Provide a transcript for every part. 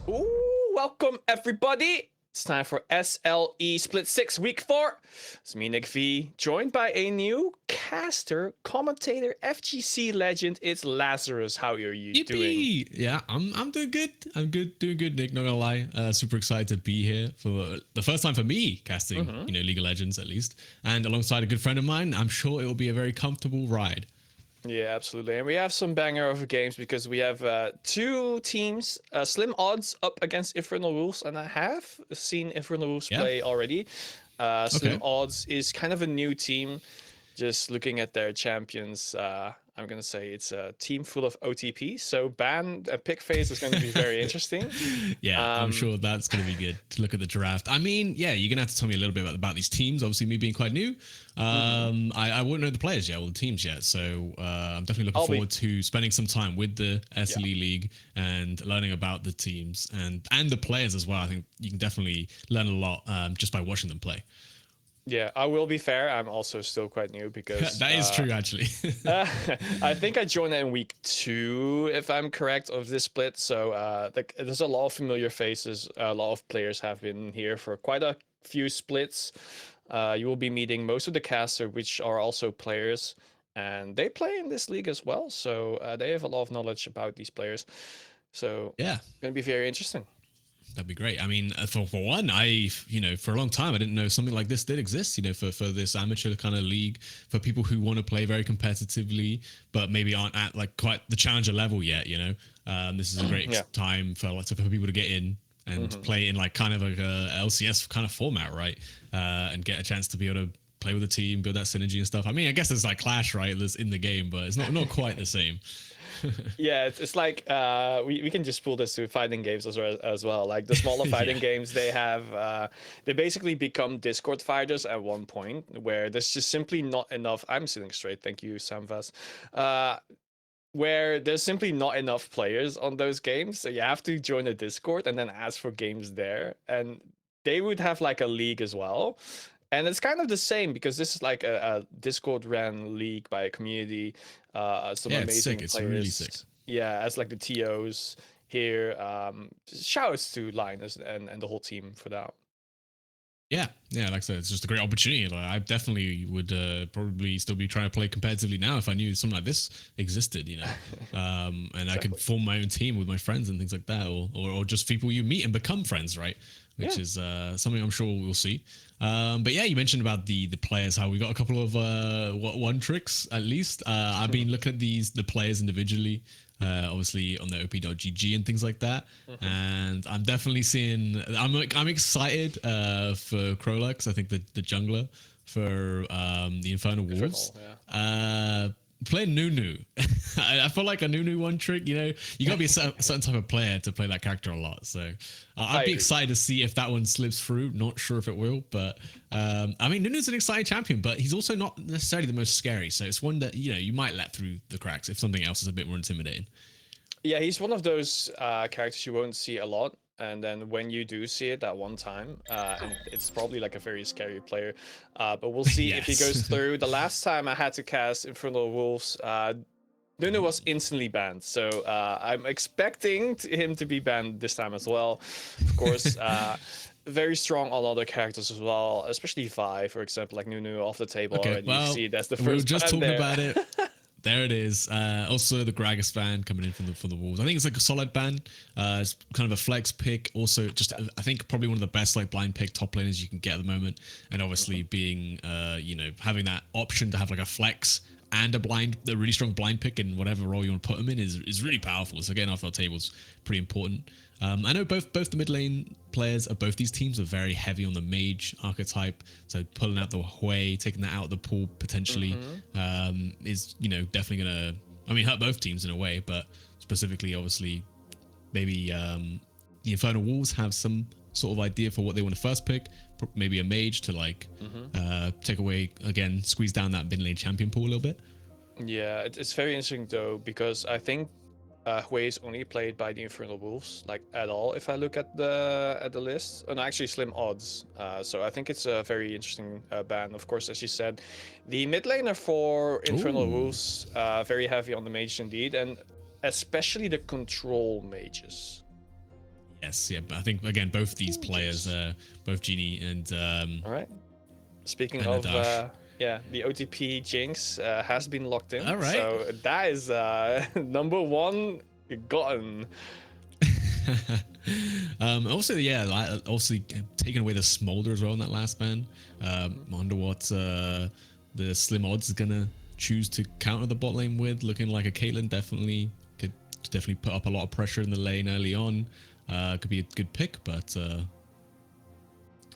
Ooh, welcome everybody. It's time for SLE Split 6 Week 4. It's me, Nick V, joined by a new caster, commentator, FGC legend. It's Lazarus. How are you doing? Yippee! Yeah, I'm doing good. I'm good, doing good, Nick. Not gonna lie, super excited to be here for the first time for me casting, Mm-hmm. League of Legends at least, and alongside a good friend of mine. I'm sure it will be a very comfortable ride. Yeah, absolutely. And we have some banger of games because we have two teams, SlimOdds up against Infernal Wolves, and I have seen Infernal Wolves Yeah. play already. Okay. SlimOdds is kind of a new team. Just looking at their champions, I'm gonna say it's a team full of OTP. So ban pick phase is going to be very interesting. Yeah, I'm Um, sure that's going to be good to look at the draft. I mean, yeah, you're going to have to tell me a little bit about these teams. Obviously, me being quite new, mhm. I wouldn't know the players yet or the teams yet. So I'm definitely looking I'll be forward to spending some time with the yeah. SLE League and learning about the teams and the players as well. I think you can definitely learn a lot just by watching them play. Yeah, I will be fair. I'm also still quite new because That is true, actually. Uh, I think I joined in week 2, if I'm correct, of this split. So there's a lot of familiar faces. A lot of players have been here for quite a few splits. You will be meeting most of the caster, which are also players, and they play in this league as well. So they have a lot of knowledge about these players. So Yeah. going to be very interesting. That'd be great. I mean, for one, for a long time, I didn't know something like this did exist, for this amateur kind of league, for people who want to play very competitively, but maybe aren't at like quite the challenger level yet. This is a great Yeah. time for lots of people to get in and Hmm. play in like kind of like a LCS kind of format, right? And get a chance to be able to play with the team, build that synergy and stuff. I mean, I guess there's like Clash, right? That's in the game, but it's not quite the same. Yeah, it's like we can just pull this to fighting games as well. Like the smaller Yeah. fighting games, they have they basically become Discord fighters at one point where there's just simply not enough. I'm sitting straight, thank you, Samvas. Uh, where there's simply not enough players on those games, so you have to join a Discord and then ask for games there, and they would have like a league as well. And it's kind of the same because this is like a Discord ran league by a community, some Yeah, it's sick. amazing It's really sick. players. Yeah, as like the TOs here. Shouts to Linus and the whole team for that. Yeah, like I said, it's just a great opportunity. Like, I definitely would probably still be trying to play competitively now if I knew something like this existed. And I could Exactly. form my own team with my friends and things like that, or just people you meet and become friends, right? Yeah. Which is something I'm sure we'll see. But yeah, you mentioned about the players, how we got a couple of one tricks at least. I've been looking at the players individually, obviously on the op.gg and things like that. Hmm. And I'm definitely seeing. I'm excited for Krolux. I think the jungler for the Infernal Wolves. Infernal, yeah. Play Nunu. I feel like a Nunu one trick. You gotta be a certain type of player to play that character a lot. So I I'd be agree. excited to see if that one slips through. Not sure if it will, but I mean Nunu's an exciting champion, but he's also not necessarily the most scary. So it's one that you might let through the cracks if something else is a bit more intimidating. Yeah, he's one of those characters you won't see a lot, and then when you do see it at one time, and it's probably like a very scary player. But we'll see if he goes Yes. through. The last time I had to cast Infernal Wolves, Nuno was instantly banned, so I'm expecting him to be banned this time as well. Of course, very strong on other characters as well, especially Vi, for example, like Nuno off the table Okay, already. You well, see, that's the we were first just ban talking there. about it. There it is. Also, the Gragas ban coming in from the Wolves. I think it's like a solid ban. It's kind of a flex pick. Also, just Yeah. I think probably one of the best like blind pick top laners you can get at the moment. And obviously being having that option to have like a flex and a really strong blind pick in whatever role you want to put them in is really powerful. So getting off our table is pretty important. I know both the mid lane players of both these teams are very heavy on the mage archetype. So pulling out the Hui, taking that out of the pool potentially Hmm. is definitely gonna. I mean, hurt both teams in a way, but specifically, obviously, maybe the Infernal Wolves have some sort of idea for what they want to first pick. Maybe a mage to like Hmm. take away again, squeeze down that mid lane champion pool a little bit. Yeah, it's very interesting though because I think Hui is only played by the Infernal Wolves, like at all. If I look at the list, and actually SlimOdds. So I think it's a very interesting ban. Of course, as you said, the mid laner for Infernal Ooh, Wolves, very heavy on the mage indeed, and especially the control mages. Yes, yeah, but I think again both these players, both Genie and All right. Speaking and of, Adash. yeah, the OTP Jinx has been locked in. All right. So that is number one gotten. Also, yeah, also taking away the smolder as well in that last ban. I wonder what the SlimOdds is gonna choose to counter the bot lane with. Looking like a Caitlyn could definitely put up a lot of pressure in the lane early on. Could be a good pick, but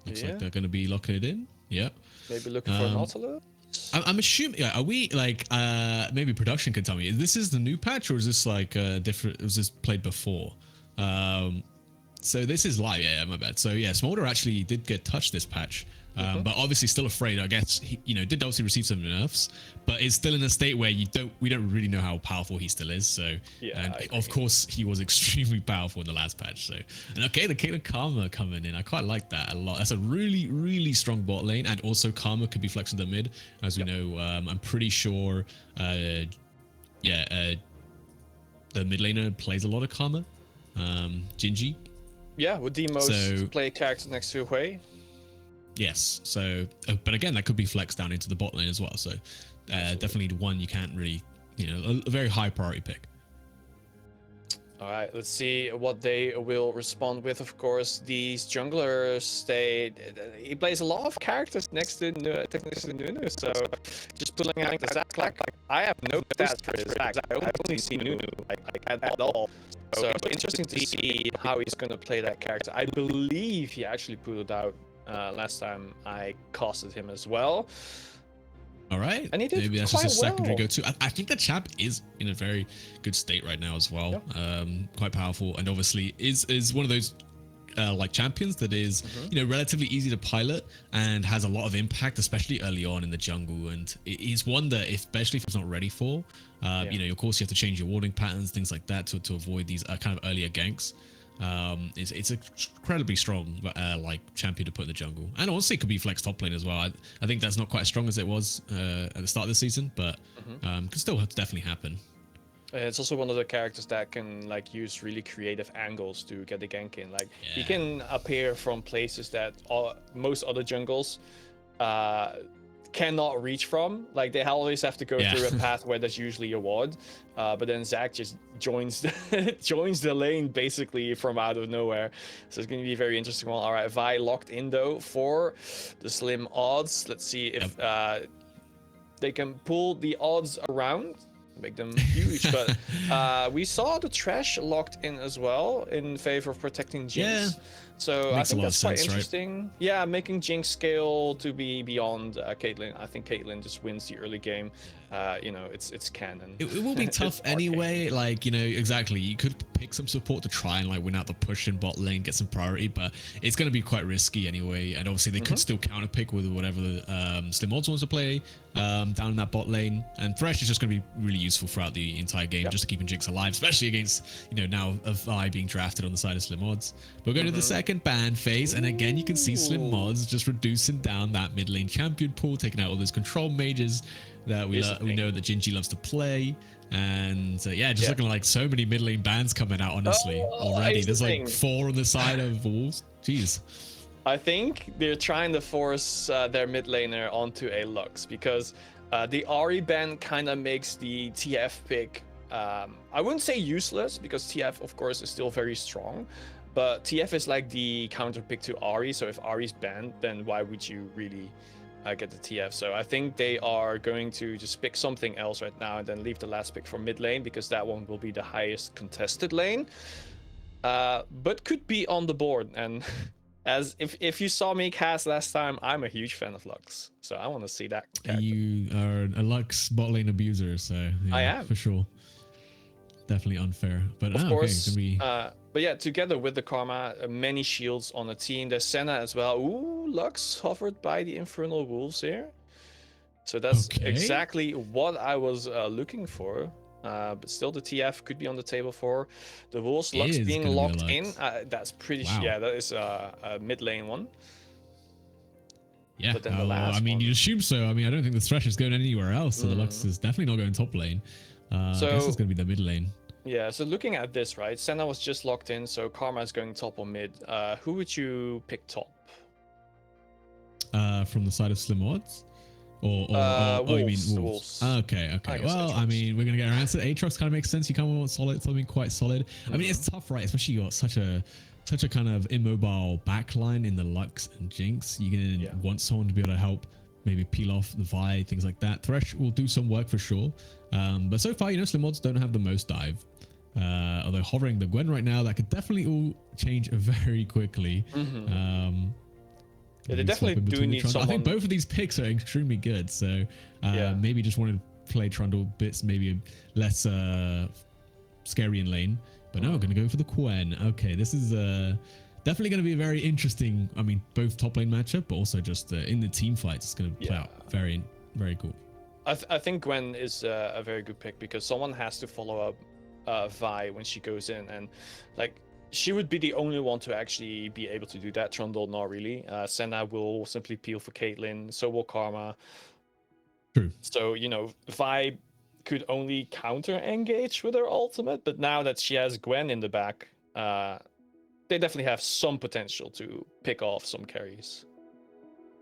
looks like they're gonna be locking it in. Yeah. Maybe looking for an Nautilus. I'm assuming. Yeah, are we like maybe production can tell me? This is the new patch, or is this like different? Was this played before? So this is live. Yeah, my bad. So yeah, Smolder actually did get touched this patch, but obviously still afraid. I guess he, did obviously receive some nerfs, but is still in a state where we don't really know how powerful he still is. So yeah, and of course he was extremely powerful in the last patch. So and okay, the Caitlyn Karma coming in, I quite like that a lot. That's a really strong bot lane, and also Karma could be flexing the mid, as we know. I'm pretty sure. The mid laner plays a lot of Karma. Gingy. Yeah, with the most play character next to Hui. Yes. So, but again, that could be flexed down into the bot lane as well. So, definitely one you can't really, a very high priority pick. All right, let's see what they will respond with. Of course, these junglers, he plays a lot of characters next to Nunu, so just pulling out the Zac. Like, I have no stats for his Zac. I only see Nunu at all. So interesting to see how he's going to play that character. I believe he actually put it out last time I casted him as well. All right, and he did maybe that's quite just a secondary well. go-to. I think the champ is in a very good state right now as well. Yeah. Quite powerful, and obviously is one of those like champions that is relatively easy to pilot and has a lot of impact, especially early on in the jungle. And he's one that, especially if it's not ready for, of course you have to change your warding patterns, things like that, to avoid these kind of earlier ganks. It's incredibly strong like champion to put in the jungle, and honestly it could be flex top lane as well. I think that's not quite as strong as it was at the start of the season, but could still definitely happen. It's also one of the characters that can like use really creative angles to get the gank in. Like he can appear from places that most other jungles cannot reach from. Like they always have to go through a path where there's usually a ward, but then Zac just joins the lane basically from out of nowhere. So it's going to be a very interesting one. All right, Vi locked in though for the SlimOdds. Let's see if they can pull the odds around, make them huge. But we saw the trash locked in as well in favor of protecting Jinx. So I think that's quite interesting. Right? Yeah, making Jinx scale to be beyond Caitlyn. I think Caitlyn just wins the early game. It's canon. It will be tough anyway. Like, exactly. You could pick some support to try and like win out the push in bot lane, get some priority, but it's going to be quite risky anyway. And obviously they could still counter pick with whatever the SlimOdds wants to play down in that bot lane. And Thresh is just going to be really useful throughout the entire game, just to keeping Jinx alive, especially against, now a Vi being drafted on the side of SlimOdds. We're going to the second ban phase, and again you can see SlimOdds just reducing down that mid lane champion pool, taking out all those control mages that we know that Gingy loves to play. And just looking like so many mid lane bans coming out, honestly, already. There's like 4 on the side of Wolves. Jeez. I think they're trying to force their mid laner onto a Lux, because the Ahri ban kind of makes the TF pick, I wouldn't say useless, because TF of course is still very strong, but TF is like the counter pick to Ahri. So if Ahri's banned, then why would you really get the TF? So I think they are going to just pick something else right now and then leave the last pick for mid lane, because that one will be the highest contested lane, but could be on the board. And as if you saw me cast last time, I'm a huge fan of Lux, so I want to see that character. You are a Lux bot lane abuser, so I am, for sure. Definitely unfair, but of course. But yeah, together with the Karma, many shields on the team. There's Senna as well. Ooh, Lux hovered by the Infernal Wolves here. So that's exactly what I was looking for. But still, the TF could be on the table for the Wolves. Lux being locked in. That's pretty. Yeah, that is a mid lane one. Yeah, but then the last I mean, one, you'd assume so. I mean, I don't think the Thresh is going anywhere else, so the Lux is definitely not going top lane. So I guess it's going to be the mid lane. Yeah, so looking at this, right? Senna was just locked in, so Karma is going top or mid. Who would you pick top? From the side of SlimOdds? Or oh, you mean Wolves. The Wolves? Wolves. Okay, I okay. guess Well, I Aatrox. mean, we're gonna get around to Aatrox. Kind of makes sense. You kind of want solid, something quite solid. I mean, it's tough, right? Especially you got such a kind of immobile backline in the Lux and Jinx. You're gonna want someone to be able to help, maybe peel off the Vi, things like that. Thresh will do some work for sure. But so far, SlimOdds don't have the most dive. Although hovering the Gwen right now, that could definitely all change very quickly. Yeah, they definitely do need someone. I think both of these picks are extremely good. So maybe just wanted to play Trundle bits, maybe less scary in lane. But no, we're going to go for the Gwen. Okay, this is definitely going to be a very interesting, I mean, both top lane matchup, but also just in the team fights, it's going to play out very, very cool. I think Gwen is a very good pick because someone has to follow up Vi when she goes in, and like she would be the only one to actually be able to do that. Trundle, not really. Senna will simply peel for Caitlyn, so will Karma. True. So, Vi could only counter engage with her ultimate, but now that she has Gwen in the back, they definitely have some potential to pick off some carries.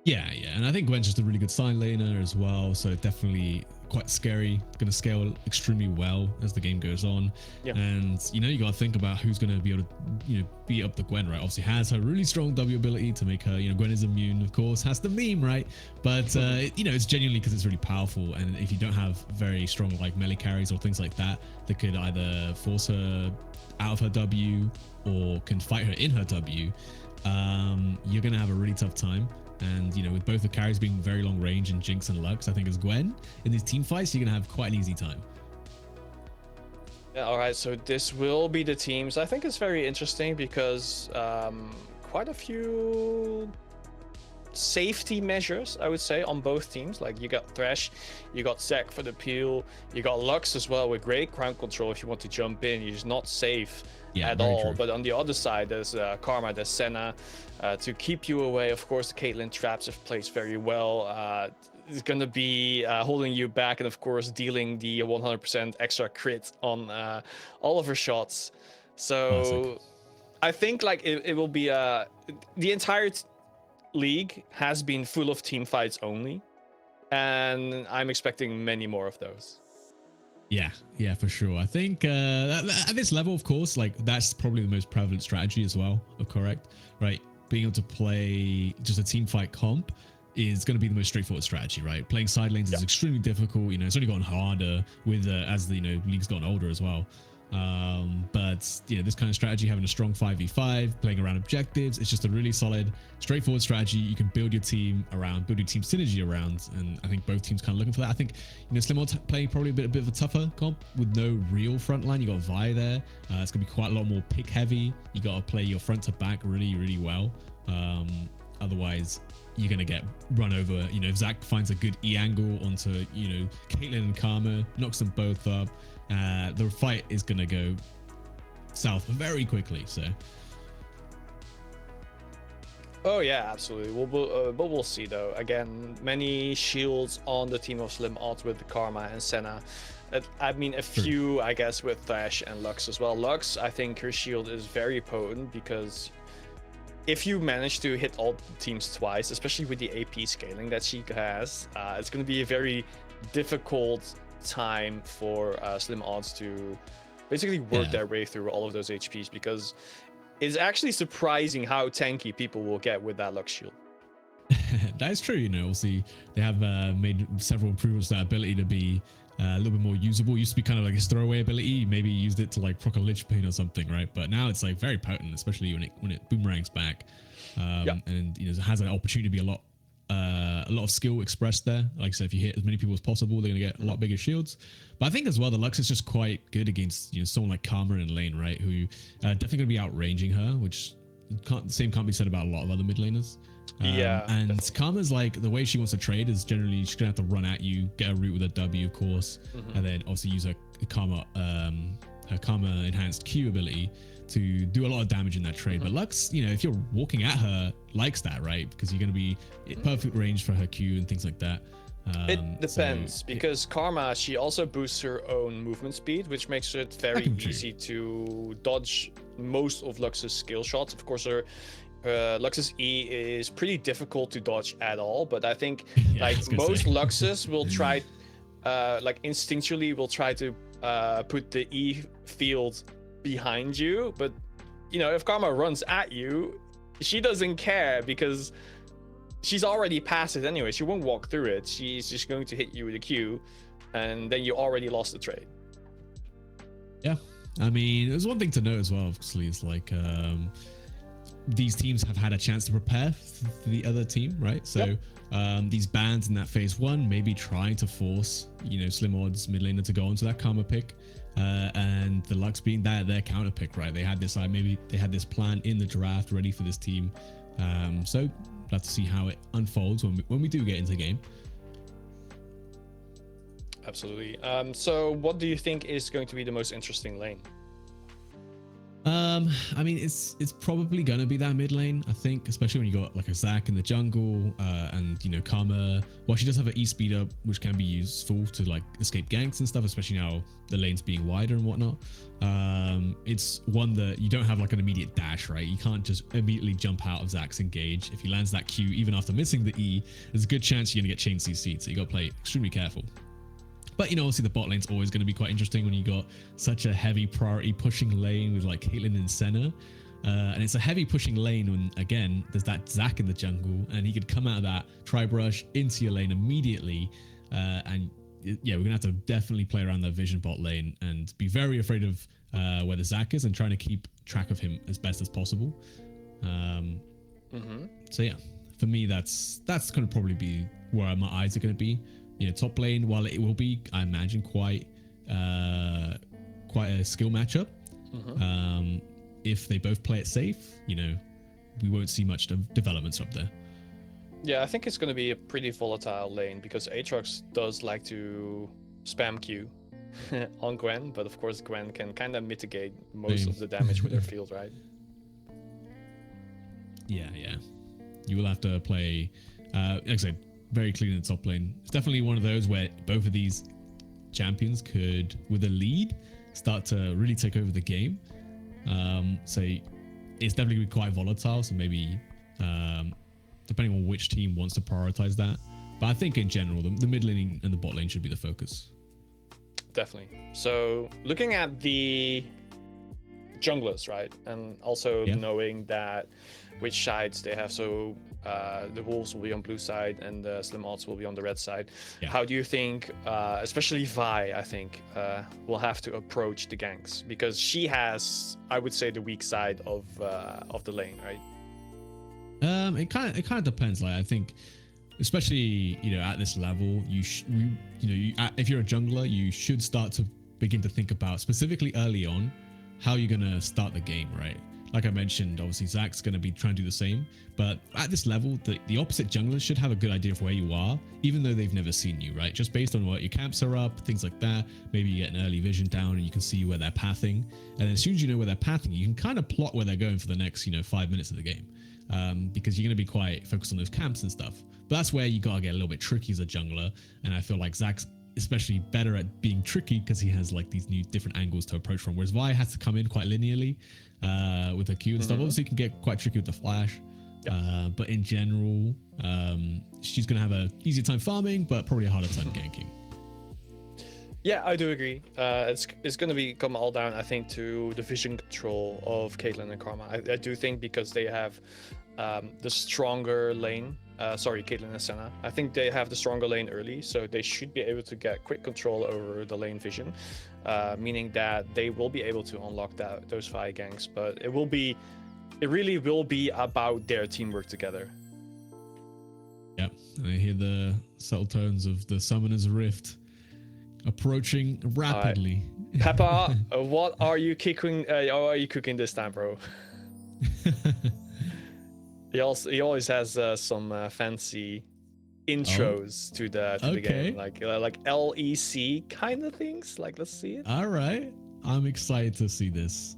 Yeah, and I think Gwen's just a really good side laner as well, so definitely quite scary. Going to scale extremely well as the game goes on. Yeah. And you got to think about who's going to be able to beat up the Gwen, right? Obviously has her really strong W ability to make her, Gwen is immune, of course, has the meme, right? But it's genuinely because it's really powerful, and if you don't have very strong like melee carries or things like that could either force her out of her W or can fight her in her W, you're going to have a really tough time. And with both the carries being very long range in Jinx and Lux, I think as Gwen in these team fights, you're gonna have quite an easy time. Yeah, all right, so this will be the teams. I think it's very interesting because quite a few safety measures, I would say, on both teams. Like you got Thresh, you got Zac for the peel, you got Lux as well with great ground control. If you want to jump in, you're just not safe at all. True. But on the other side, there's Karma, there's Senna to keep you away. Of course, the Caitlyn traps have placed very well. It's going to be holding you back, and of course dealing the 100% extra crit on all of her shots. So I think like it will be the entire league has been full of team fights only, and I'm expecting many more of those. Yeah, for sure. I think at this level, of course, like that's probably the most prevalent strategy as well. Correct, right? Being able to play just a team fight comp is going to be the most straightforward strategy, right? Playing side lanes is extremely difficult. It's only gotten harder with as the league's gotten older as well. But this kind of strategy, having a strong 5v5, playing around objectives, it's just a really solid, straightforward strategy. You can build your team around, build your team synergy around, and I think both teams kind of looking for that. I think SlimOdds playing probably a bit of a tougher comp with no real front line. You got Vi there. It's gonna be quite a lot more pick heavy. You got to play your front to back really, really well. Otherwise you're gonna get run over. If Zac finds a good E angle onto Caitlyn and Karma, knocks them both up, the fight is gonna go south very quickly. So oh yeah, absolutely. But we'll see though. Again, many shields on the team of SlimOdds with the Karma and Senna. I mean, a few, I guess, with Thresh and Lux as well. Lux, I think her shield is very potent because if you manage to hit all teams twice, especially with the AP scaling that she has, it's going to be a very difficult time for SlimOdds to basically work their way through all of those HPs, because it's actually surprising how tanky people will get with that Lux shield. That is true. Obviously they have made several improvements to that ability to be a little bit more usable. It used to be kind of like his throwaway ability. Maybe used it to like proc a Lich Bane or something, right? But now it's like very potent, especially when it boomerangs back. And it has an opportunity to be a lot of skill expressed there. Like I said, if you hit as many people as possible, they're gonna get a lot bigger shields. But I think as well, the Lux is just quite good against someone like Karma in lane, right? Who definitely gonna be outranging her, which can't be said about a lot of other mid laners. And definitely. Karma's like, the way she wants to trade is generally she's gonna have to run at you, get a root with a W, of course, and then obviously use her Karma enhanced Q ability to do a lot of damage in that trade. But Lux, if you're walking at her, likes that, right? Because you're gonna be in perfect range for her Q and things like that. It depends, because Karma, she also boosts her own movement speed, which makes it very easy to dodge most of Lux's skill shots. Of course, her Lux's E is pretty difficult to dodge at all, but I think like most Luxes will try, like instinctually will try to put the E field behind you. But you know, if Karma runs at you, she doesn't care because she's already past it anyway. She won't walk through it. She's just going to hit you with a Q, and then you already lost the trade. Yeah, I mean, there's one thing to note as well. Obviously, it's like these teams have had a chance to prepare for the other team, right? So these bans in that phase one maybe trying to force, you know, SlimOdds mid laner to go onto that Karma pick, and the Lux being their counter pick, right? They had this maybe they had this plan in the draft ready for this team. So glad to see how it unfolds when we do get into the game. Absolutely. So what do you think is going to be the most interesting lane? I mean, it's probably gonna be that mid lane, I think, especially when you got like a Zac in the jungle, and you know, Karma. Well, she does have an E speed up, which can be useful to like escape ganks and stuff, especially now the lane's being wider and whatnot. It's one that you don't have like an immediate dash, right? You can't just immediately jump out of Zac's engage. If he lands that Q, even after missing the E, there's a good chance you're gonna get chain CC'd, so you gotta play extremely careful. But, you know, obviously the bot lane's always going to be quite interesting when you got such a heavy priority pushing lane with like Caitlyn and Senna. And it's a heavy pushing lane when, again, there's that Zac in the jungle and he could come out of that tri-brush into your lane immediately. And yeah, we're going to have to definitely play around that vision bot lane and be very afraid of where the Zac is and trying to keep track of him as best as possible. So yeah, for me, that's going to probably be where my eyes are going to be. You know, top lane, while it will be, I imagine, quite a skill matchup. If they both play it safe, you know, we won't see much developments up there. Yeah, I think it's going to be a pretty volatile lane because Aatrox does like to spam Q on Gwen, but of course Gwen can kind of mitigate most of the damage with her field, right? Yeah. You will have to play, like I said, very clean in the top lane. It's definitely one of those where both of these champions could, with a lead, start to really take over the game. So it's definitely going to be quite volatile. So maybe depending on which team wants to prioritize that. But I think in general, the mid lane and the bot lane should be the focus. Definitely. So looking at the junglers, right? And also knowing that which sides they have. So the Wolves will be on blue side and the SlimOdds will be on the red side. How do you think, especially Vi, I think, will have to approach the ganks? Because she has, I would say, the weak side of the lane, right? It kind of depends. Like I think, especially at this level, if you're a jungler, you should start to begin to think about specifically early on how you're gonna start the game, right? Like I mentioned, obviously Zac's going to be trying to do the same, but at this level, the opposite junglers should have a good idea of where you are, even though they've never seen you, right? Just based on what your camps are up, things like that. Maybe you get an early vision down and you can see where they're pathing. And as soon as you know where they're pathing, you can kind of plot where they're going for the next, 5 minutes of the game, because you're going to be quite focused on those camps and stuff. But that's where you got to get a little bit tricky as a jungler. And I feel like Zac's especially better at being tricky because he has like these new different angles to approach from, whereas Vi has to come in quite linearly with her Q and stuff. Obviously, you can get quite tricky with the flash, but in general, she's going to have a easier time farming, but probably a harder time ganking. Yeah, I do agree. It's going to come all down, I think, to the vision control of Caitlyn and Karma. I do think because they have the stronger lane. Caitlyn and Senna. I think they have the stronger lane early, so they should be able to get quick control over the lane vision, meaning that they will be able to unlock those 5 ganks. But it really will be about their teamwork together. Yeah, I hear the subtle tones of the Summoner's Rift approaching rapidly. Right. Peppa, what are you cooking? How are you cooking this time, bro? He always has some fancy intros to the game, like LEC kind of things. Like, let's see it. All right, I'm excited to see this.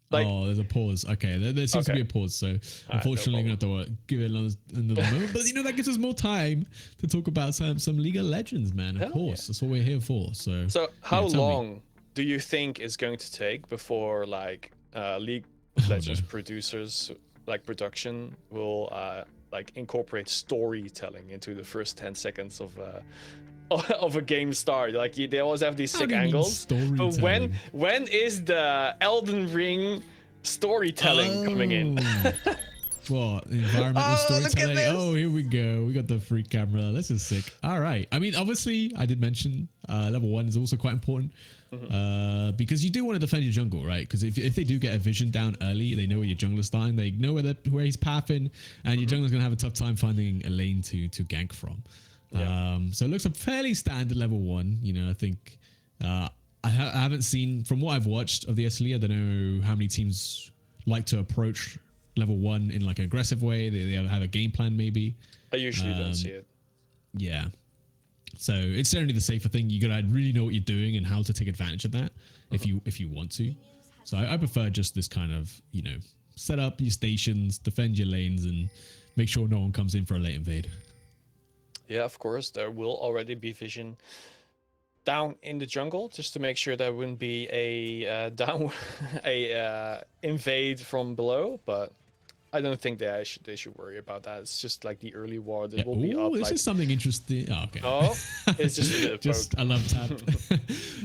Like, oh, there's a pause. Okay, there seems to be a pause. So unfortunately, we're gonna have to give it another moment. But that gives us more time to talk about some League of Legends, man. Of course, that's what we're here for. So how tell me. long do you think it's going to take before like League Oh, of Legends no. producers, like production, will like incorporate storytelling into the first 10 seconds of of a game start? Like they always have these How sick do you mean angles. But storytelling? when is the Elden Ring storytelling coming in? What, environmental Oh, look at storytelling? this. Oh, here we go. We got the free camera. This is sick. All right. I mean, obviously, I did mention level 1 is also quite important because you do want to defend your jungle, right? Because if they do get a vision down early, they know where your jungler's dying, they know where he's pathing, and your jungler's going to have a tough time finding a lane to gank from. Yeah. So it looks a fairly standard level 1. You know, I think I haven't seen, from what I've watched of the SLE, I don't know how many teams like to approach level 1 in like an aggressive way. They have a game plan maybe. I usually don't see it. Yeah. So it's certainly the safer thing. You gotta really know what you're doing and how to take advantage of that if you want to. So I prefer just this kind of, you know, set up your stations, defend your lanes, and make sure no one comes in for a late invade. Yeah, of course, there will already be vision down in the jungle just to make sure there wouldn't be a invade from below, but I don't think they should worry about that. It's just like the early war. It will be up. This like, is something interesting. Oh, okay. oh, it's just a bit of just poke. I love tap.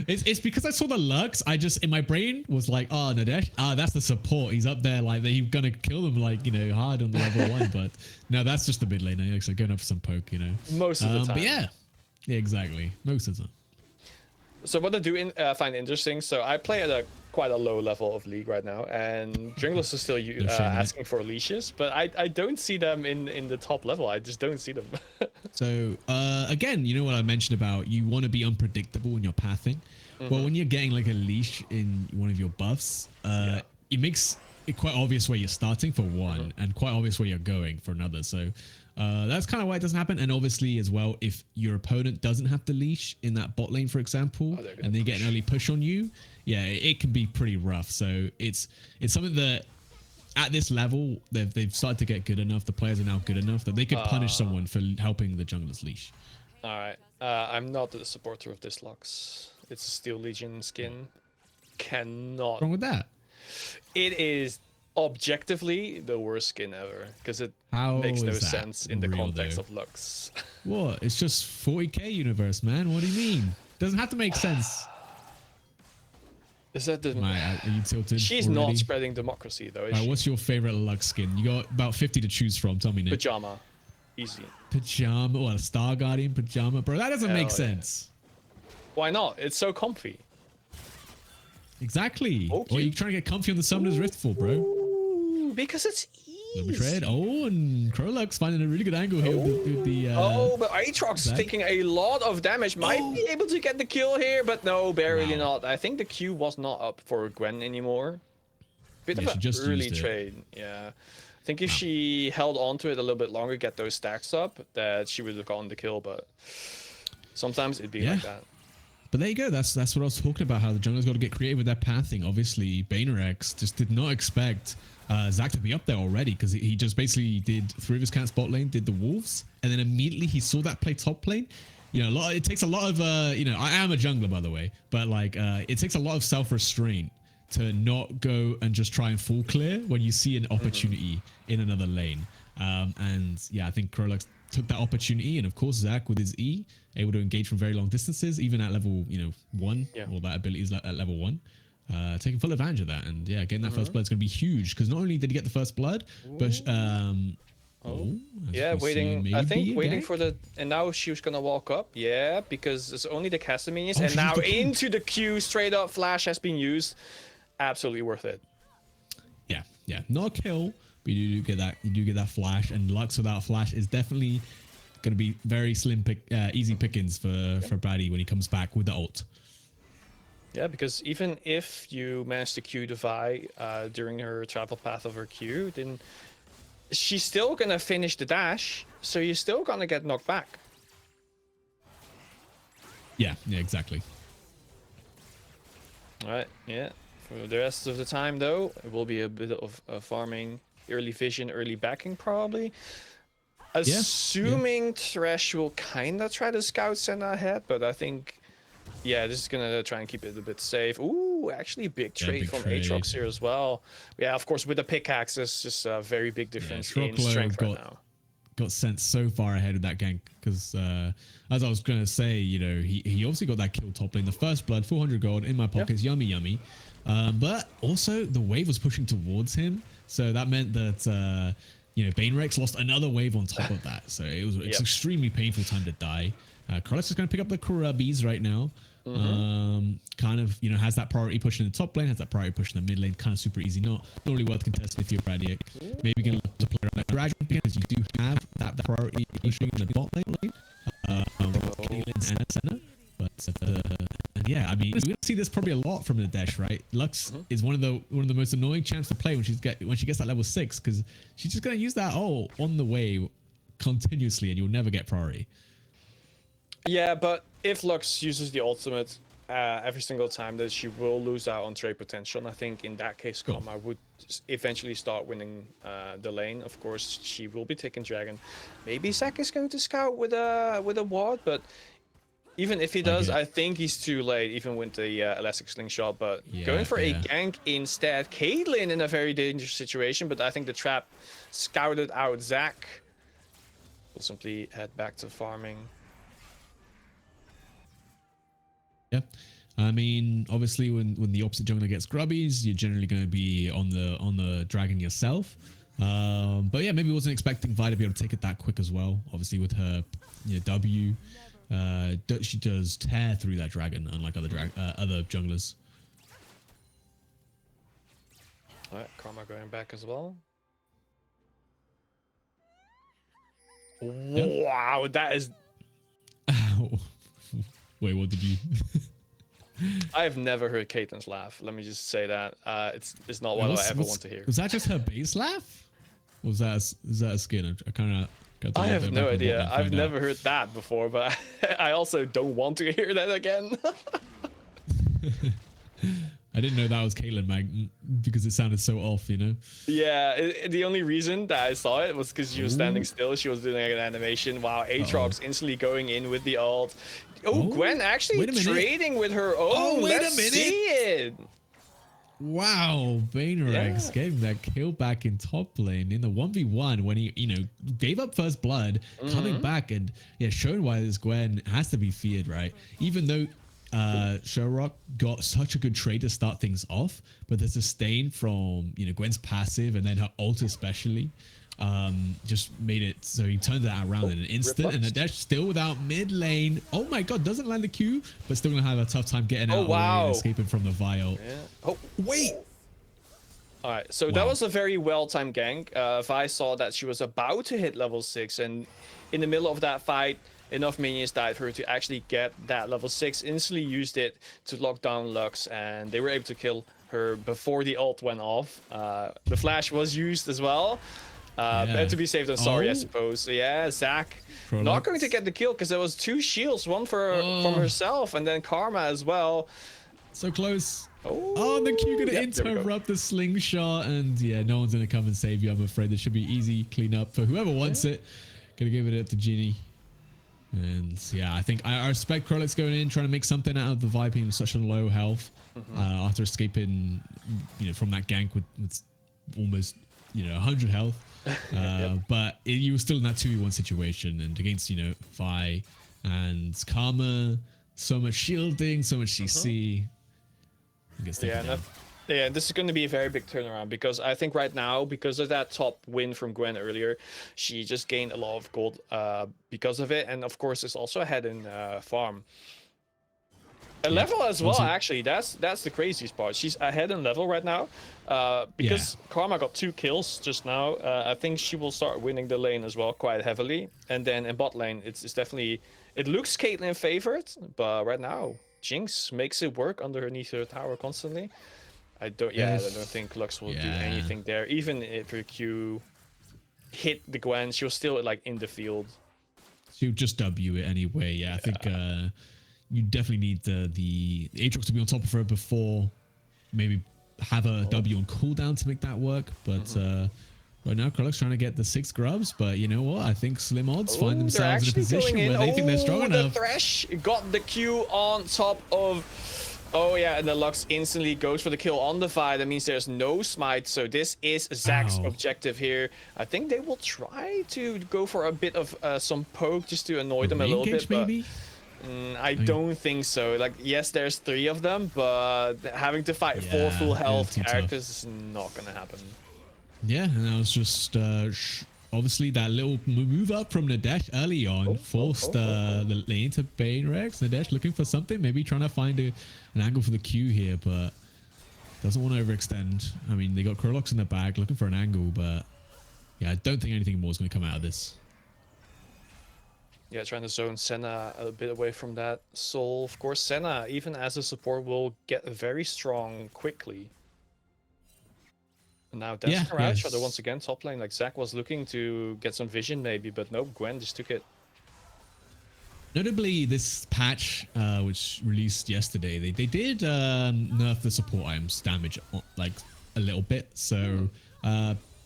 it's because I saw the Lux. I just in my brain was like, oh, Nadesh, that's the support. He's up there, like he's gonna kill them, like, you know, hard on the level 1. But no, that's just the mid lane. Actually going up for some poke, you know. Most of the time. But yeah, exactly. Most of the time. So what I do find interesting, so I play at quite a low level of League right now, and junglers are still asking for leashes, but I don't see them in the top level. I just don't see them. So again, you know what I mentioned about you want to be unpredictable in your pathing. Well, when you're getting like a leash in one of your buffs, it makes it quite obvious where you're starting for one, and quite obvious where you're going for another. So that's kind of why it doesn't happen. And obviously as well, if your opponent doesn't have the leash in that bot lane, for example, and they get an early push on you, yeah, it can be pretty rough. So it's something that at this level they've started to get good enough. The players are now good enough that they could punish someone for helping the jungler's leash. All right, I'm not a supporter of this Lux. It's a Steel Legion skin. Cannot. What's wrong with that? It is objectively the worst skin ever because it makes no sense in the context of Lux. What? It's just 40k universe, man. What do you mean? Doesn't have to make sense. Is that the? Are you tilted? She's already? not spreading democracy though. Is she? What's your favorite Lux skin? You got about 50 to choose from. Tell me, Nick. Pajama, easy. Pajama? What, a Star Guardian pajama, bro? That doesn't make sense. Why not? It's so comfy. Exactly. Okay. What are you trying to get comfy on the Summoner's Rift for, bro? Ooh, because it's easy. Betrayed. Oh, and Krolux finding a really good angle here with the but Aatrox taking a lot of damage. Might be able to get the kill here, but no, barely not. I think the Q was not up for Gwen anymore. Bit of an early trade. Yeah. I think if she held on to it a little bit longer, get those stacks up, that she would have gotten the kill, but sometimes it'd be like that. But there you go. That's what I was talking about, how the jungler's got to get creative with their pathing. Obviously, Banerex just did not expect Zach to be up there already, because he just basically did 3 of his cats bot lane, did the wolves, and then immediately he saw that play top lane. You know, it takes a lot of, you know, I am a jungler, by the way, but like, it takes a lot of self-restraint to not go and just try and full clear when you see an opportunity in another lane. And yeah, I think Krolux took that opportunity, and of course Zach with his E able to engage from very long distances, even at level 1, or that ability is at level 1, taking full advantage of that. And yeah, getting that first blood is going to be huge, because not only did he get the first blood, but waiting. I think waiting for the, and now she was gonna walk up. Yeah, because it's only the caster minions, and now into the Q, straight up flash has been used. Absolutely worth it. Yeah, not a kill, but you do get that. You do get that flash, and Lux without flash is definitely going to be very easy pickings for Brady when he comes back with the ult. Yeah, because even if you manage to Q Defy during her travel path of her Q, then she's still gonna finish the dash, so you're still gonna get knocked back. Yeah, exactly. All right, yeah. For the rest of the time, though, it will be a bit of farming, early vision, early backing, probably. Assuming Thresh will kind of try to scout Senna ahead, but I think, yeah, this is gonna try and keep it a bit safe. Ooh, actually, big trade big from trade. Aatrox here as well. Yeah, of course, with the pickaxe, it's just a very big difference in strength right now. Got sent so far ahead of that gank because, as I was going to say, you know, he obviously got that kill top lane. The first blood, 400 gold in my pockets, yummy, yummy. But also the wave was pushing towards him, so that meant that you know, Banerex lost another wave on top of that. So it's extremely painful time to die. Carlos is going to pick up the Krabbies right now. Kind of, you know, has that priority push in the top lane, has that priority push in the mid lane. Kind of super easy. Not really worth contesting if you're Radiac. Maybe going to play around that dragon because you do have that priority pushing in the bot lane. And a center. But and yeah, I mean, we're gonna see this probably a lot from the Dash, right? Lux is one of the most annoying champs to play when she gets that level 6, because she's just gonna use that ult on the way continuously, and you'll never get priority. Yeah, but if Lux uses the ultimate every single time, then she will lose out on trade potential. And I think in that case, Karma would eventually start winning the lane. Of course, she will be taking dragon. Maybe Zac is going to scout with a ward, but even if he does, I think he's too late, even with the elastic slingshot. But going for a gank instead, Caitlyn in a very dangerous situation. But I think the trap scouted out Zac. We'll simply head back to farming. Yeah, I mean, obviously, when the opposite jungler gets grubbies, you're generally going to be on the dragon yourself. But yeah, maybe wasn't expecting Vi to be able to take it that quick as well. Obviously, with her W, she does tear through that dragon, unlike other junglers. All right, Karma going back as well. Yeah. Wow, that is. Wait, what did you? I've never heard Caitlyn's laugh. Let me just say that. It's not what I ever want to hear. Was that just her bass laugh? Or was that a skin? I have no idea. I've never heard that before, but I also don't want to hear that again. I didn't know that was Caitlyn, Mag, because it sounded so off, you know? Yeah, the only reason that I saw it was because she was standing still. She was doing like an animation. Wow, Aatrox instantly going in with the ult. Oh, Gwen actually trading with her. Let's see it. Wow, Banerex getting that kill back in top lane in the 1v1 when he, you know, gave up first blood, coming back and showing why this Gwen has to be feared, right? Even though Sherrock got such a good trade to start things off, but the sustain from, you know, Gwen's passive and then her ult especially just made it so he turned that around in an instant. And the dash still without mid lane. Oh my god, doesn't land the Q, but still gonna have a tough time getting out and escaping from the vial. Oh wait. All right, so that was a very well-timed gank. Vi saw that she was about to hit level 6, and in the middle of that fight, enough minions died for her to actually get that level 6, instantly used it to lock down Lux, and they were able to kill her before the ult went off. The flash was used as well. Had to be saved on sorry, I suppose. So yeah, Zac not going to get the kill because there was 2 shields, one from herself and then Karma as well. So close. Oh, and the Q gonna interrupt the slingshot, and no one's gonna come and save you. I'm afraid there should be easy cleanup for whoever wants it. Gonna give it up to Ginny. And I think I respect Krolix going in, trying to make something out of the Vi being such a low health after escaping, you know, from that gank with almost, you know, 100 health. But you were still in that 2v1 situation, and against, you know, Vi and Karma, so much shielding, so much CC. Yeah, this is going to be a very big turnaround, because I think right now, because of that top win from Gwen earlier, she just gained a lot of gold because of it, and of course it's also ahead in farm. A level as well, actually. That's the craziest part. She's ahead in level right now because Karma got 2 kills just now. I think she will start winning the lane as well quite heavily. And then in bot lane, it's definitely, it looks Caitlyn favored, but right now Jinx makes it work underneath her tower constantly. I don't think Lux will do anything there. Even if her Q hit the Gwen, she was still like in the field. She'll just W it anyway. I think you definitely need the Aatrox to be on top of her before maybe have a W on cooldown to make that work. But right now, Krolok's trying to get the 6 grubs. But you know what? I think SlimOdds find themselves in a position where they think they're strong enough. The Thresh got the Q on top of... Oh yeah, and the Lux instantly goes for the kill on the Vi. That means there's no smite. So this is Zach's objective here. I think they will try to go for a bit of some poke just to annoy them a little bit. Maybe? But I don't think so. Like, yes, there's 3 of them, but having to fight 4 full health characters is not gonna happen. Yeah, and that was just obviously that little move up from Nadesh early on forced the lane to Bane Rex. Nadesh looking for something, maybe trying to find an angle for the Q here, but doesn't want to overextend. I mean, they got Krolox in the bag looking for an angle, but yeah, I don't think anything more is going to come out of this. Yeah, trying to zone Senna a bit away from that soul. Of course, Senna, even as a support, will get very strong quickly. And now that's around each other once again, top lane. Like, Zach was looking to get some vision maybe, but nope, Gwen just took it. Notably, this patch, which released yesterday, they did nerf the support items damage like a little bit. So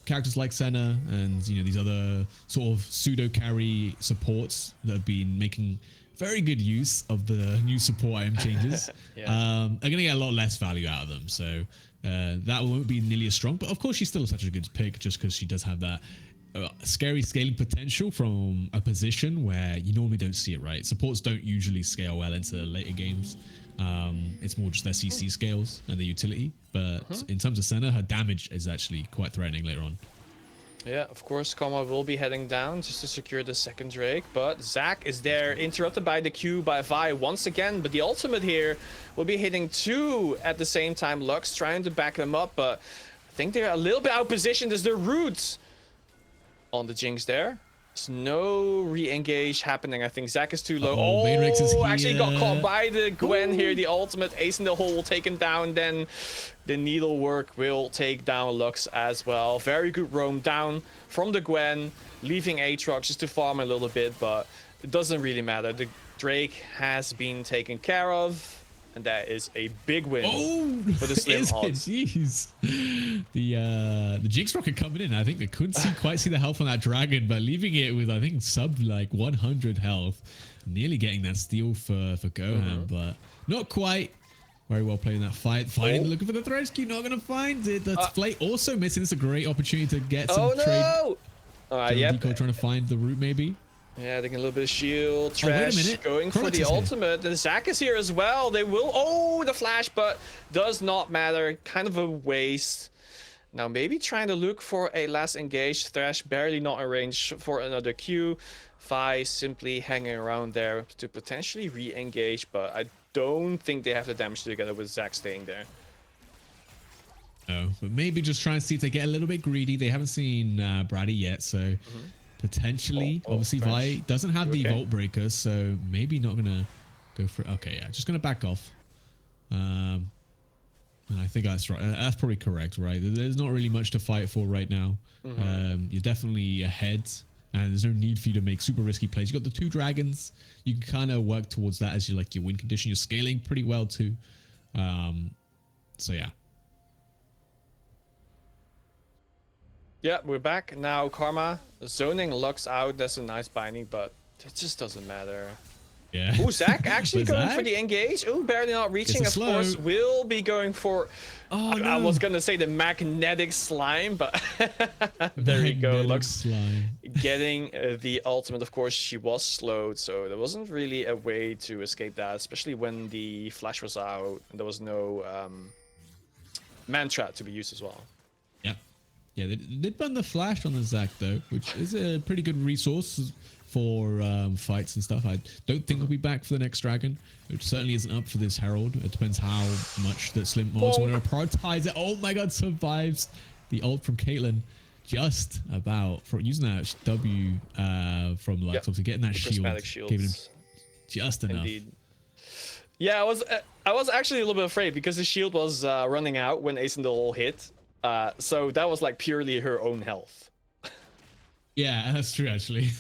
characters like Senna and these other sort of pseudo carry supports that have been making very good use of the new support item changes are going to get a lot less value out of them. So that won't be nearly as strong, but of course she's still such a good pick just because she does have that scary scaling potential from a position where you normally don't see it, right? Supports don't usually scale well into later games. It's more just their CC scales and the utility, but in terms of Senna, her damage is actually quite threatening later on. Yeah, of course, Kama will be heading down just to secure the second Drake, but Zach is there, interrupted by the Q by Vi once again, but the ultimate here will be hitting 2 at the same time. Lux trying to back them up, but I think they're a little bit out of position. There's the roots on the Jinx there. There's no re-engage happening. I think Zach is too low. Actually got caught by the Gwen here. The ultimate ace in the hole will take him down. Then the needlework will take down Lux as well. Very good roam down from the Gwen, leaving Aatrox just to farm a little bit, but it doesn't really matter. The Drake has been taken care of, and that is a big win for the SlimOdds. Jeez. The Jinx rocket coming in. I think they couldn't quite see the health on that dragon, but leaving it with, I think, sub like 100 health. Nearly getting that steal for Gohan, but not quite. Very well played in that fight. Finding, looking for the thresh key, not gonna find it. That's Flay also missing. It's a great opportunity to get some trade. Deco trying to find the route maybe. Yeah, taking a little bit of shield. Trash going for the ultimate. And Zach is here as well. They will... the flash, but does not matter. Kind of a waste. Now, maybe trying to look for a last engage. Thresh barely not in range for another Q. Vi simply hanging around there to potentially re-engage, but I don't think they have the damage together with Zach staying there. No, but maybe just trying to see if they get a little bit greedy. They haven't seen Brady yet, so... Potentially, obviously, Vi doesn't have the Vault Breaker, so maybe not gonna go for it. Okay, yeah, just gonna back off. And I think that's right. That's probably correct, right? There's not really much to fight for right now. You're definitely ahead, and there's no need for you to make super risky plays. You got the 2 dragons. You can kind of work towards that as your win condition. You're scaling pretty well too. So yeah. Yeah, we're back now. Karma zoning Lux out. That's a nice binding, but it just doesn't matter. Yeah. Ooh, Zach actually going for the engage. Ooh, barely not reaching. Of course, will be going for... I was gonna say the magnetic slime, but there you go. Lux getting the ultimate. Of course, she was slowed, so there wasn't really a way to escape that, especially when the flash was out and there was no man trap to be used as well. Yeah, they did burn the flash on the Zac though, which is a pretty good resource for fights and stuff. I don't think we'll be back for the next dragon. It certainly isn't up for this Herald. It depends how much that SlimOdds want to prioritize it. Oh my god, survives the ult from Caitlyn. Just about for using that W from Lux, obviously getting that shield, giving him just enough. Indeed. Yeah, I was actually a little bit afraid because the shield was running out when Ace in the Hole hit. So that was like purely her own health. Yeah, that's true actually.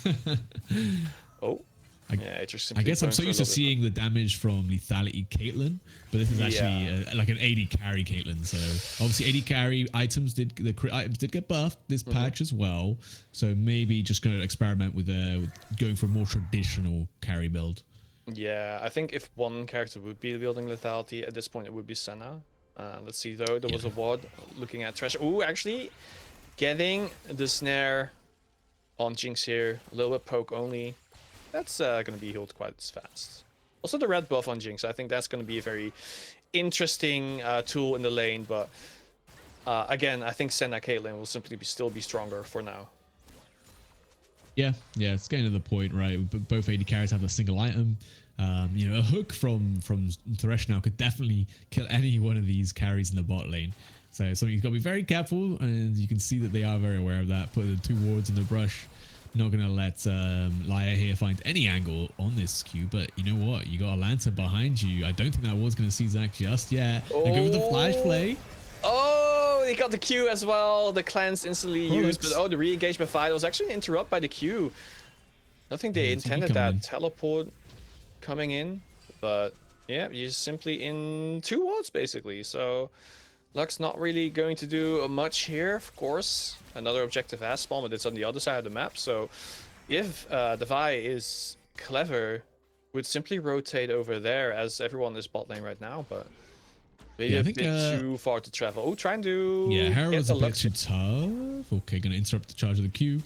Yeah, Aatrox I simply guess I'm going so for a used to little bit. seeing the damage from lethality Caitlyn, but this is actually like an AD carry Caitlyn. So obviously AD carry items the crit items did get buffed this patch as well. So maybe just going to experiment with going for a more traditional carry build. Yeah, I think if one character would be wielding lethality at this point, it would be Senna. Let's see though. There was a ward looking at Thresh. Ooh, actually getting the snare on Jinx here. A little bit poke only. That's going to be healed quite fast. Also the red buff on Jinx. I think that's going to be a very interesting tool in the lane. But again, I think Senna Caitlyn will simply still be stronger for now. Yeah, it's getting to the point, right? Both AD carries have a single item. You know, a hook from Thresh now could definitely kill any one of these carries in the bot lane. So something you've got to be very careful, and you can see that they are very aware of that. Put the 2 wards in the brush. Not going to let Laya here find any angle on this Q, but you know what? You got a Lantern behind you. I don't think that ward's going to see Zac just yet. And go with the flash play. Oh, he got the Q as well. The cleanse instantly used, but the re-engagement fight was actually interrupted by the Q. I think they intended that teleport coming in, but yeah, you're simply in 2 wards basically. So Lux not really going to do much here, of course. Another objective has spawned, but it's on the other side of the map. So if Devi is clever, would simply rotate over there as everyone is bot lane right now, but maybe a bit too far to travel. Oh, trying to Herald's a bit too tough. Okay, gonna interrupt the charge of the Q.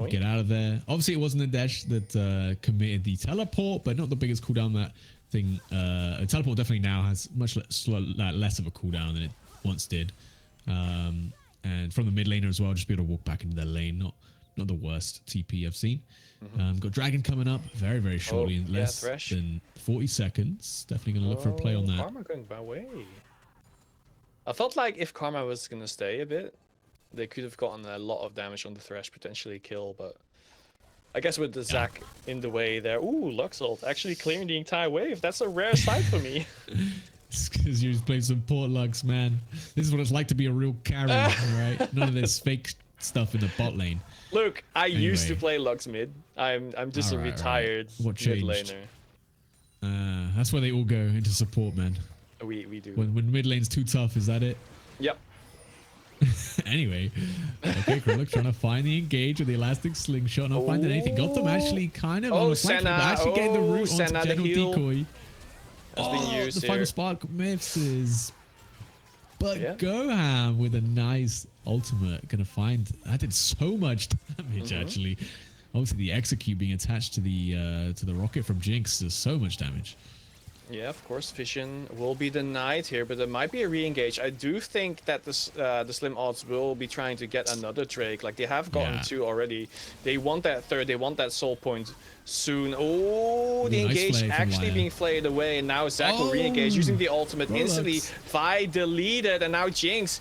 Get out of there. Obviously, it wasn't the dash that committed the teleport, but not the biggest cooldown that thing. Teleport definitely now has much less of a cooldown than it once did. And from the mid laner as well, just be able to walk back into their lane. Not the worst TP I've seen. Got Dragon coming up very shortly in less than 40 seconds. Definitely going to look for a play on that. Karma going by way. I felt like if Karma was going to stay a bit, they could have gotten a lot of damage on the Thresh, potentially kill, but I guess with the Zac in the way there. Ooh, Lux ult actually clearing the entire wave. That's a rare sight for me. It's because you're playing some poor Lux, man. This is what it's like to be a real carry, right? None of this fake stuff in the bot lane. Look, I used to play Lux mid. I'm just a retired mid laner. That's where they all go into support, man. We do. When mid lane's too tough, is that it? Yep. Anyway, okay, Krillix trying to find the engage with the elastic slingshot, not finding anything. Got them actually kind of on the flank, but actually getting the root onto general decoy. The final spark misses. But Goham with a nice ultimate gonna find that did so much damage actually. Obviously the execute being attached to the rocket from Jinx does so much damage. Yeah, of course, Vision will be denied here, but there might be a re-engage. I do think that the SlimOdds will be trying to get another Drake. Like, they have gotten 2 already. They want that 3rd. They want that soul point soon. Oh, the engage actually being flayed away, and now Zac will re-engage using the ultimate instantly. Vi deleted, and now Jinx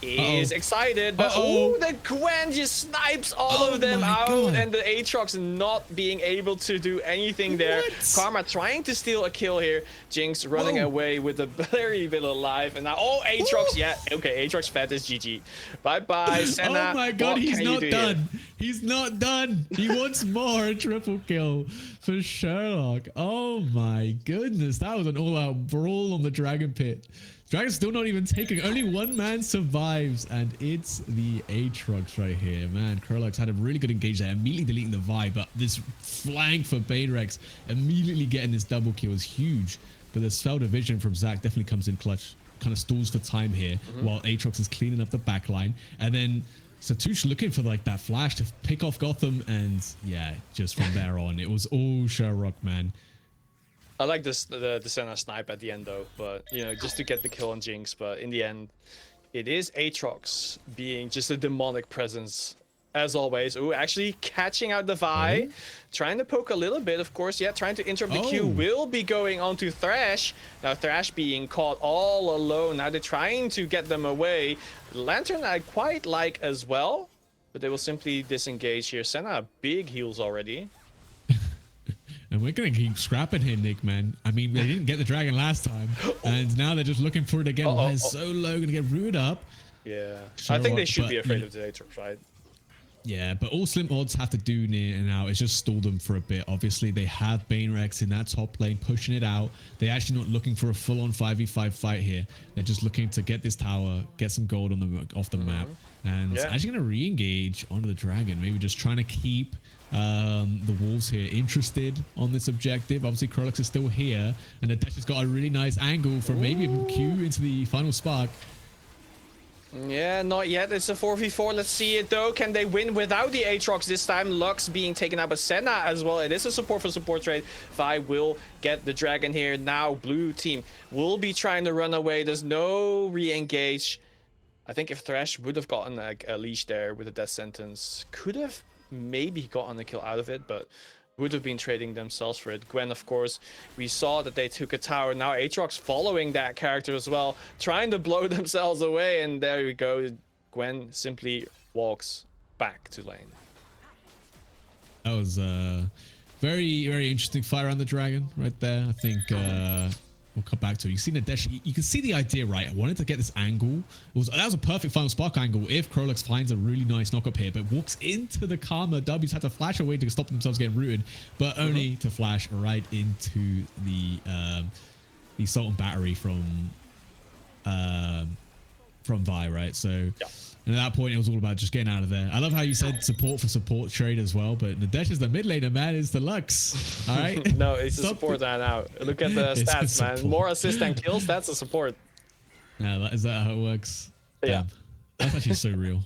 is excited, but the Gwen just snipes all of them out, and the Aatrox not being able to do anything there. Karma trying to steal a kill here. Jinx running away with a very bit of life, and now Aatrox, Aatrox fed is GG. Bye Senna. Oh my god, he's not done. He's not done. He wants more. Triple kill for Sherlock. Oh my goodness, that was an all-out brawl on the Dragon Pit. Dragon's still not even taking. Only one man survives, and it's the Aatrox right here. Man, Krillix had a really good engage there, immediately deleting the Vi, but this flank for Banerex, immediately getting this double kill is huge. But the spell division from Zac definitely comes in clutch, kind of stalls for time here, while Aatrox is cleaning up the backline. And then Satush looking for like that flash to pick off Gotham, and yeah, just from there on, it was all Sherlock, man. I like the Senna snipe at the end though, but you know, just to get the kill on Jinx. But in the end, it is Aatrox being just a demonic presence as always. Ooh, actually catching out the Vi, trying to poke a little bit, of course. Yeah, trying to interrupt the Q. Will be going on to Thresh. Now Thresh being caught all alone. Now they're trying to get them away. Lantern I quite like as well, but they will simply disengage here. Senna big heals already. And we're going to keep scrapping him, Nick, man. I mean, they didn't get the dragon last time, and now they're just looking for it again. It's so low, going to get rooted up. Yeah. I think they should be afraid of the Aatrox, right? Yeah, but all SlimOdds have to do near now is just stall them for a bit. Obviously, they have Bane Rex in that top lane, pushing it out. They're actually not looking for a full-on 5v5 fight here. They're just looking to get this tower, get some gold on the off the map, and actually going to re-engage onto the dragon. Maybe just trying to keep the wolves here interested on this objective. Obviously, Krolix is still here, and the Dash has got a really nice angle for maybe a Q into the final spark. Yeah, not yet. It's a 4v4. Let's see it though. Can they win without the Aatrox this time? Lux being taken out by Senna as well. It is a support for support trade. Vi will get the dragon here. Now blue team will be trying to run away. There's no re-engage. I think if Thresh would have gotten like a leash there with a death sentence, could have maybe gotten a kill out of it, but would have been trading themselves for it. Gwen, of course, we saw that they took a tower. Now Aatrox following that character as well, trying to blow themselves away, and there we go. Gwen simply walks back to lane. That was very, very interesting fight around the dragon right there. I think we'll come back to it. You see Nadesh, you can see the idea, right? I wanted to get this angle. That was a perfect final spark angle if Krolix finds a really nice knock up here, but walks into the Karma. W's had to flash away to stop themselves getting rooted, but only to flash right into the Sultan battery from Vi, right? So and at that point, it was all about just getting out of there. I love how you said support for support trade as well, but Nadesh is the mid laner, man. It's the Lux. All right? No, it's a support now. Look at the stats, man. More assists than kills, that's a support. Yeah, is that how it works? Yeah. Damn. That's actually so real.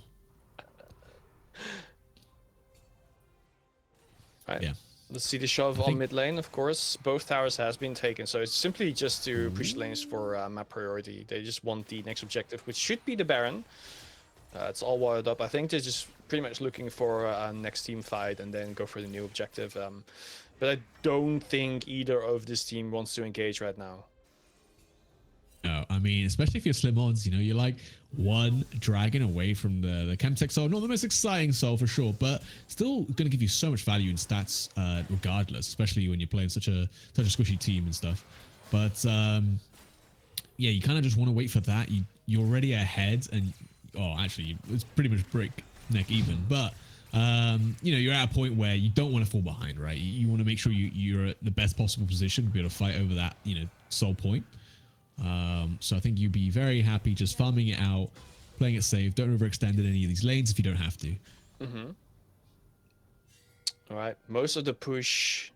Right. Yeah. Let's see the shove on mid lane, of course. Both towers has been taken, so it's simply just to push lanes for map priority. They just want the next objective, which should be the Baron. It's all wired up. I think they're just pretty much looking for a next team fight and then go for the new objective. But I don't think either of this team wants to engage right now. No, I mean, especially if you're SlimOdds, you know, you're like one dragon away from the Chemtech soul. Not the most exciting soul for sure, but still going to give you so much value in stats regardless, especially when you're playing such a squishy team and stuff. But yeah, you kind of just want to wait for that. You're already ahead, and actually, it's pretty much break neck even. But you know, you're at a point where you don't want to fall behind, right? You want to make sure you're at the best possible position to be able to fight over that, you know, soul point. So I think you'd be very happy just farming it out, playing it safe. Don't overextend in any of these lanes if you don't have to. All right, most of the push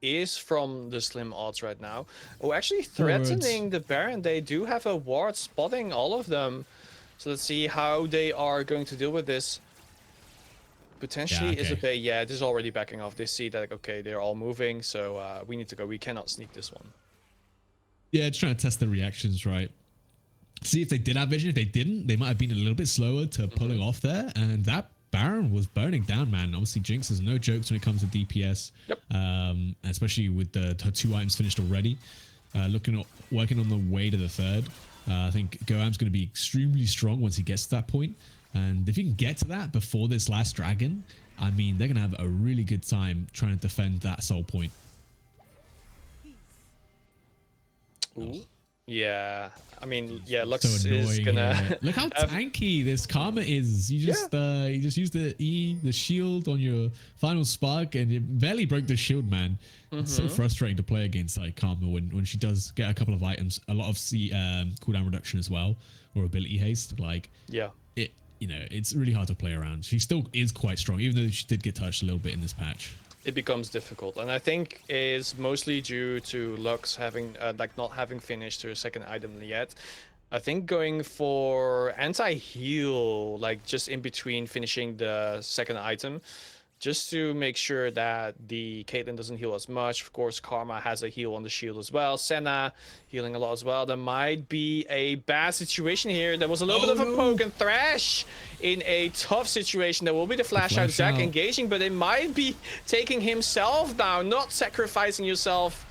is from the SlimOdds right now. Oh, actually threatening the Baron. They do have a ward spotting all of them. So let's see how they are going to deal with this. Potentially Isabelle, this is already backing off. They see that, okay, they're all moving, so we need to go. We cannot sneak this one. Yeah, just trying to test the reactions, right? See if they did have vision. If they didn't, they might have been a little bit slower to pulling off there. And that Baron was burning down, man. Obviously, Jinx is no jokes when it comes to DPS. Especially with her 2 items finished already. Working on the way to the third. I think Goam's going to be extremely strong once he gets to that point. And if you can get to that before this last dragon, I mean, they're going to have a really good time trying to defend that soul point. Ooh. Yeah, I mean, yeah, Lux so annoying, is gonna look how tanky this Karma is. You just use the shield on your final spark, and it barely broke the shield, man. It's so frustrating to play against like Karma when she does get a couple of items, a lot of cooldown reduction as well, or ability haste. Like it, you know, it's really hard to play around. She still is quite strong, even though she did get touched a little bit in this patch. It becomes difficult, and I think is mostly due to Lux having not having finished her second item yet. I think going for anti-heal, like just in between finishing the second item, just to make sure that the Caitlyn doesn't heal as much. Of course, Karma has a heal on the shield as well. Senna healing a lot as well. There might be a bad situation here. There was a little bit of a poke, and Thresh in a tough situation. There will be the flash out, Zac engaging, but it might be taking himself down, not sacrificing yourself.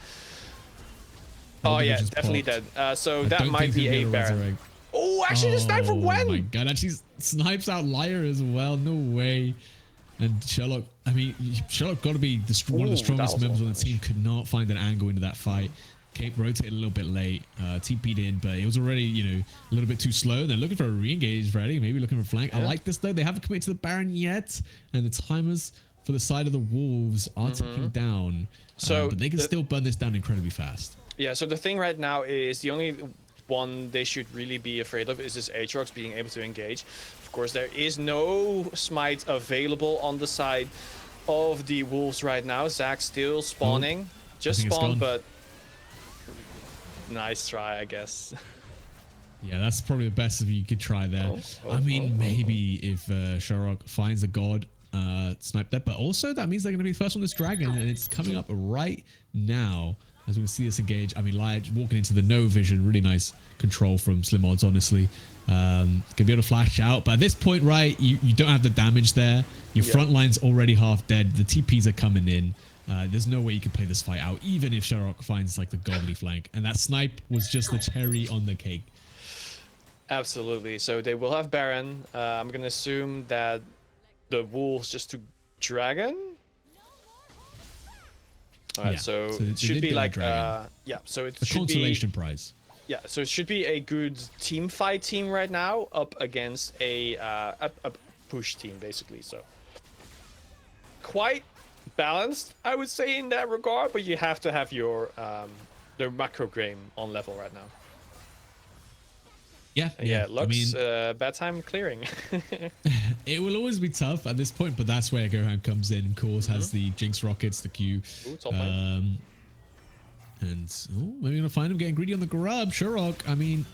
Oh yeah, definitely dead. So that might be a Baron. Oh, actually the snipe for Gwen! Oh my god, actually snipes out Liar as well. No way. And Sherlock, I mean, Sherlock got to be one of the strongest members on the team. Could not find an angle into that fight. Cape rotated a little bit late, TP'd in, but it was already, a little bit too slow. They're looking for a re-engage ready, maybe looking for flank. Yeah. I like this though. They haven't committed to the Baron yet, and the timers for the side of the Wolves are ticking down. So but they can still burn this down incredibly fast. Yeah, so the thing right now is the only one they should really be afraid of is this Aatrox being able to engage. Of course, there is no smite available on the side of the Wolves right now. Zach still spawning. Just spawned, but nice try, I guess. Yeah, that's probably the best of you could try there. I mean, maybe if Sharok finds a god, snipe that, but also that means they're going to be first on this dragon, and it's coming up right now as we can see this engage. I mean, Lige walking into the no vision, really nice control from SlimOdds, honestly. Gonna be able to flash out, but at this point, right, you don't have the damage there. Your front line's already half dead. The TPs are coming in. There's no way you can play this fight out, even if Sharok finds like the godly flank, and that snipe was just the cherry on the cake. Absolutely. So they will have Baron. I'm gonna assume that the Wolves just took Dragon. All right, so it should be like so it should be consolation prize. Yeah, so it should be a good team fight team right now up against a push team basically. So quite balanced, I would say, in that regard, but you have to have your the macro game on level right now. Yeah, Lux, I mean, bad time clearing. It will always be tough at this point, but that's where Gohan comes in. Of course, has the Jinx rockets, the Q. Ooh, top and maybe gonna find him getting greedy on the grub. Sharok, I mean,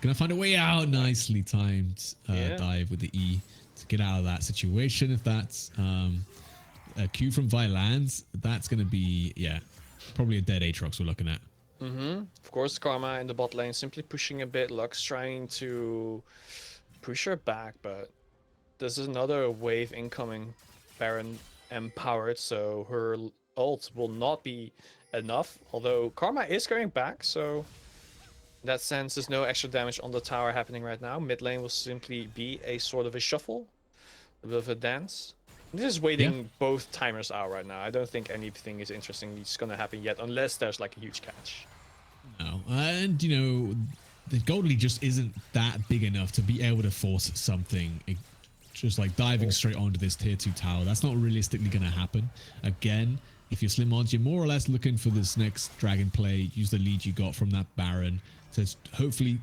gonna find a way out. Nicely timed dive with the E to get out of that situation. If that's a Q from Vi lands, that's gonna be probably a dead Aatrox we're looking at. Of course, Karma in the bot lane simply pushing a bit. Lux trying to push her back, but there's another wave incoming. Baron empowered, so her ult will not be enough. Although Karma is going back, so in that sense, there's no extra damage on the tower happening right now. Mid lane will simply be a sort of a shuffle, a bit of a dance. I'm just waiting both timers out right now. I don't think anything is interesting is going to happen yet, unless there's like a huge catch. No, and the gold lead just isn't that big enough to be able to force something. Just like diving straight onto this tier 2 tower, that's not realistically going to happen. Again, if you're SlimOdds, you're more or less looking for this next dragon play. Use the lead you got from that Baron to hopefully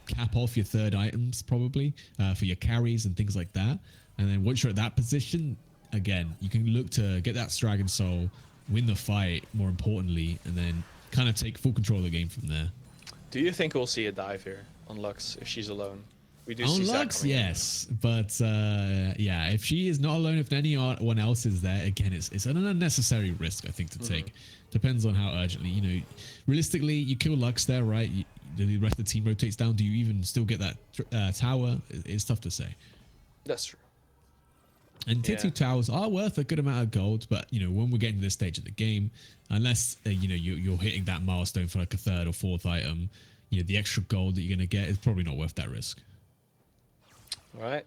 cap off your third items, probably for your carries and things like that. And then once you're at that position, again, you can look to get that Dragon Soul, win the fight, more importantly, and then kind of take full control of the game from there. Do you think we'll see a dive here on Lux if she's alone? We do on see Lux, yes, but if she is not alone, if anyone else is there, again, it's an unnecessary risk, I think, to take. Depends on how urgently, realistically, you kill Lux there, right? The rest of the team rotates down. Do you even still get that tower? It's tough to say. That's true. And tier 2 towers are worth a good amount of gold, but when we're getting to this stage of the game, unless you're hitting that milestone for like a third or fourth item, the extra gold that you're going to get is probably not worth that risk. All right,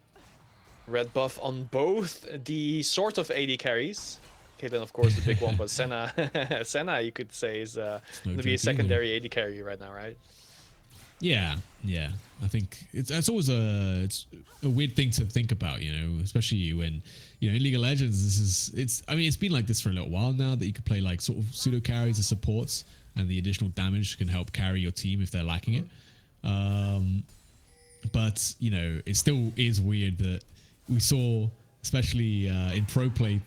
red buff on both the sort of AD carries. Caitlyn, of course, the big one, but Senna, you could say, is going to be a secondary AD carry right now, right? Yeah. I think it's always a weird thing to think about, especially when in League of Legends. It's been like this for a little while now that you can play like sort of pseudo carries as supports, and the additional damage can help carry your team if they're lacking it. But it still is weird that we saw, especially in pro play,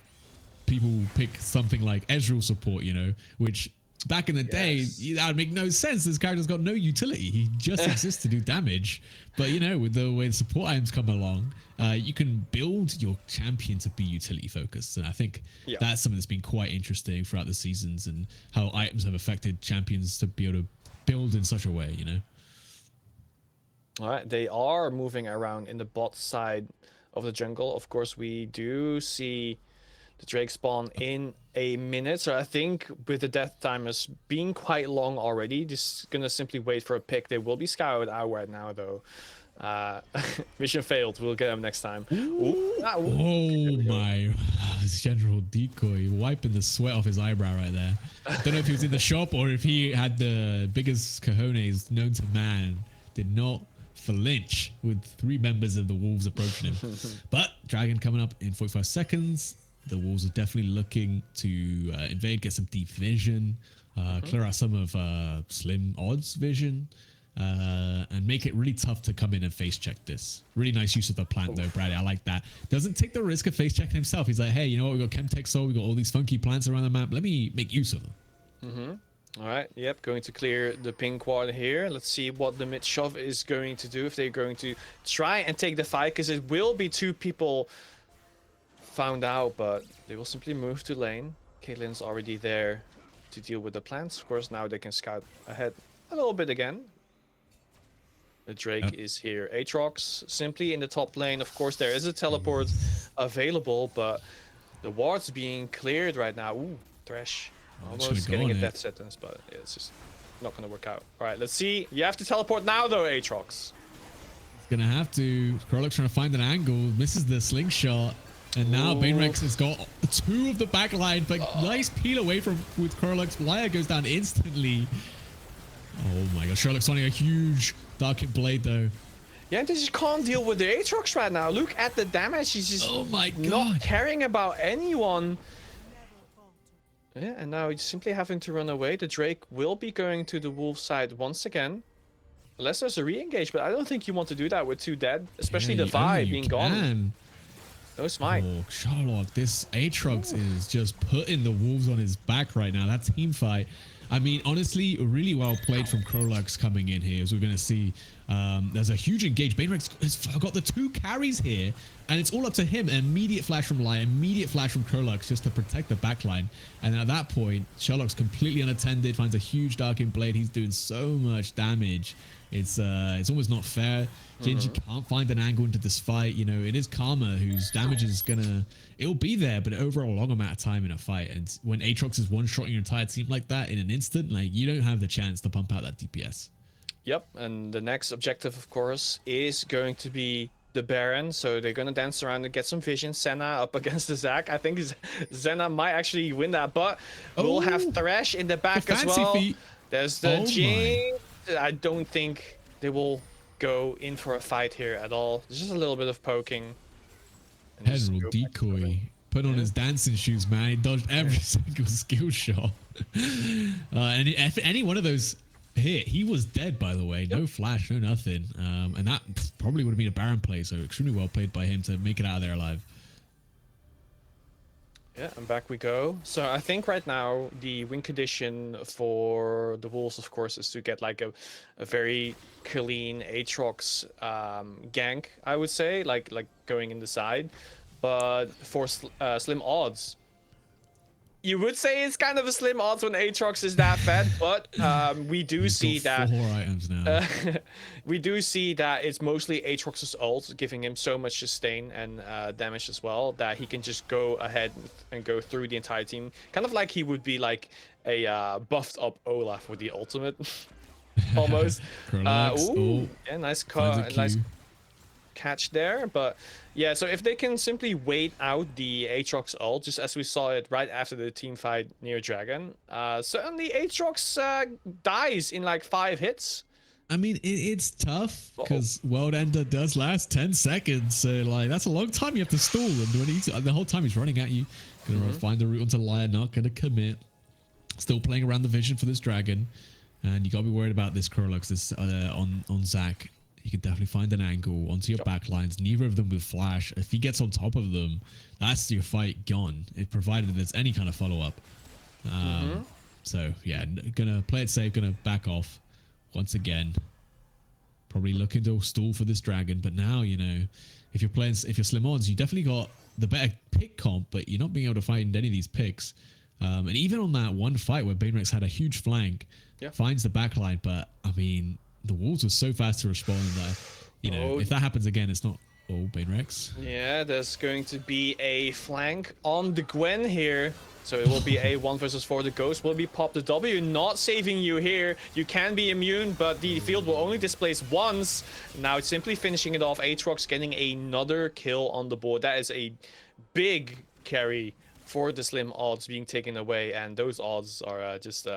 people pick something like Ezreal support, which back in the day, that would make no sense. This character's got no utility. He just exists to do damage. But, with the way the support items come along, you can build your champion to be utility focused. And I think that's something that's been quite interesting throughout the seasons, and how items have affected champions to be able to build in such a way, All right, they are moving around in the bot side of the jungle. Of course, we do see the Drake spawn in a minute, so I think with the death timers being quite long already, just gonna simply wait for a pick. They will be scoured out right now, though. Mission failed. We'll get him next time. Ooh. Ah, Oh my. This general decoy wiping the sweat off his eyebrow right there. I don't know if he was in the shop or if he had the biggest cojones known to man. Did not flinch with 3 members of the Wolves approaching him. But Dragon coming up in 45 seconds. The Wolves are definitely looking to invade, get some deep vision, clear out some of SlimOdds vision, and make it really tough to come in and face check this. Really nice use of the plant though, Bradley. I like that. Doesn't take the risk of face checking himself. He's like, hey, you know what? We got Chemtech Soul. We got all these funky plants around the map. Let me make use of them. All right. Yep. Going to clear the pink quad here. Let's see what the mid shove is going to do. If they're going to try and take the fight, because it will be 2 people found out, but they will simply move to lane. Caitlin's already there to deal with the plants. Of course, now they can scout ahead a little bit again. The Drake is here. Aatrox simply in the top lane. Of course, there is a teleport available, but the ward's being cleared right now. Ooh, Thresh. Almost getting a death sentence, but yeah, it's just not going to work out. All right, let's see. You have to teleport now, though, Aatrox. Gonna have to. Krolok's trying to find an angle. Misses the slingshot. And now Banerex has got 2 of the back line, but nice peel away from with Krolok's. Laya goes down instantly. Oh my god, Sherlock's finding a huge Darkened Blade though. Yeah, they just can't deal with the Aatrox right now. Look at the damage. He's just not caring about anyone. Yeah, and now he's simply having to run away. The Drake will be going to the Wolf side once again. Unless there's a re-engage, but I don't think you want to do that with 2 dead. Especially the Vi being gone. No smite. Oh, Sherlock, this Aatrox is just putting the Wolves on his back right now. That team fight. I mean, honestly, really well played from Krolok's coming in here, as we're going to see. There's a huge engage. Banerex has got the 2 carries here, and it's all up to him. An immediate flash from Laya, immediate flash from Krolok just to protect the backline. And at that point, Sherlock's completely unattended, finds a huge Darkened Blade. He's doing so much damage. It's almost not fair. Genji can't find an angle into this fight. You know, it is Karma whose damage is gonna, it'll be there, but over a long amount of time in a fight. And when Aatrox is one-shotting your entire team like that in an instant, like, you don't have the chance to pump out that DPS. Yep, and the next objective, of course, is going to be the Baron. So they're gonna dance around and get some vision. Senna up against the Zac. I think Senna might actually win that, but we'll have Thresh in the back as well. There's the Jing. I don't think they will go in for a fight here at all. There's just a little bit of poking. General decoy. Put on his dancing shoes, man. He dodged every single skill shot. And if any one of those hit, he was dead, by the way. No flash, no nothing. And that probably would have been a Baron play, so extremely well played by him to make it out of there alive. Yeah, and back we go. So I think right now the win condition for the Wolves, of course, is to get like a very clean Aatrox gank, I would say, like going in the side. But for SlimOdds, you would say it's kind of a slim odds when Aatrox is that fed, but we do see that 4 items now. we do see that it's mostly Aatrox's ult giving him so much sustain and damage as well that he can just go ahead and go through the entire team, kind of like he would be like a buffed up Olaf with the ultimate, almost. Ooh, yeah, nice catch there, but yeah, so if they can simply wait out the Aatrox ult, just as we saw it right after the team fight near Dragon, certainly Aatrox dies in like 5 hits. I mean, it's tough because World Ender does last 10 seconds, so like that's a long time you have to stall, and when he's the whole time he's running at you, gonna find the route onto Laya, not gonna commit, still playing around the vision for this Dragon, and you gotta be worried about this Krolok, this on Zac. You can definitely find an angle onto your backlines. Neither of them with flash. If he gets on top of them, that's your fight gone. It provided there's any kind of follow-up. So yeah, gonna play it safe. Gonna back off once again. Probably looking to stall for this Dragon. But now, you know, if you're SlimOdds, you definitely got the better pick comp, but you're not being able to find any of these picks. And even on that one fight where Banerex had a huge flank, finds the backline. But I mean, the Wolves were so fast to respond that, you know, if that happens again, it's not Oh, Bane Rex. Yeah, there's going to be a flank on the Gwen here. So it will be a 1 versus 4. The Ghost will be popped. The W not saving you here. You can be immune, but the field will only displace once. Now it's simply finishing it off. Aatrox getting another kill on the board. That is a big carry for the SlimOdds being taken away. And those odds are just...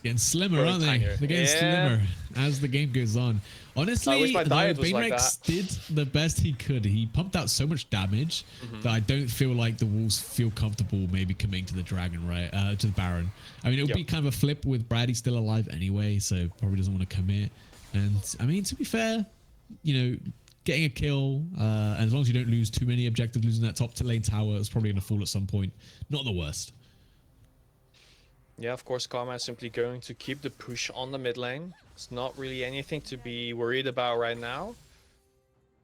Getting slimmer, aren't they? tinier. They're getting slimmer as the game goes on. Honestly, I wish my diet was like Banerex that. did the best he could. He pumped out so much damage that I don't feel like the Wolves feel comfortable maybe committing to the Dragon, right? To the Baron. I mean, it would be kind of a flip with Brady still alive anyway, so probably doesn't want to commit. And I mean, to be fair, you know, getting a kill, and as long as you don't lose too many objectives, losing that top lane tower is probably going to fall at some point. Not the worst. Yeah, of course, Karma is simply going to keep the push on the mid lane. It's not really anything to be worried about right now.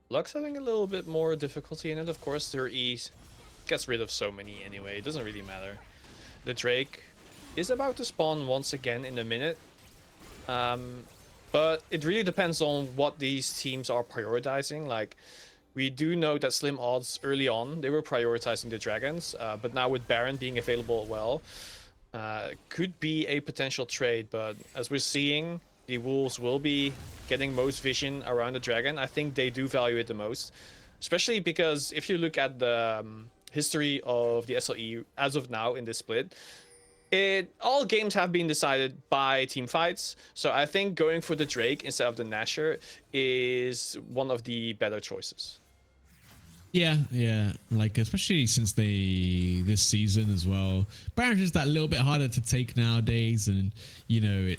Lux having a little bit more difficulty in it, of course. Their E gets rid of so many anyway. It doesn't really matter. The Drake is about to spawn once again in a minute. But it really depends on what these teams are prioritizing. Like, we do know that SlimOdds early on, they were prioritizing the Dragons. But now with Baron being available as well, could be a potential trade, but as we're seeing, the Wolves will be getting most vision around the Dragon. I think they do value it the most, especially because if you look at the history of the SLE as of now in this split, all games have been decided by team fights. So I think going for the Drake instead of the Nashor is one of the better choices. Yeah, like especially since this season as well, Baron's just that little bit harder to take nowadays, and you know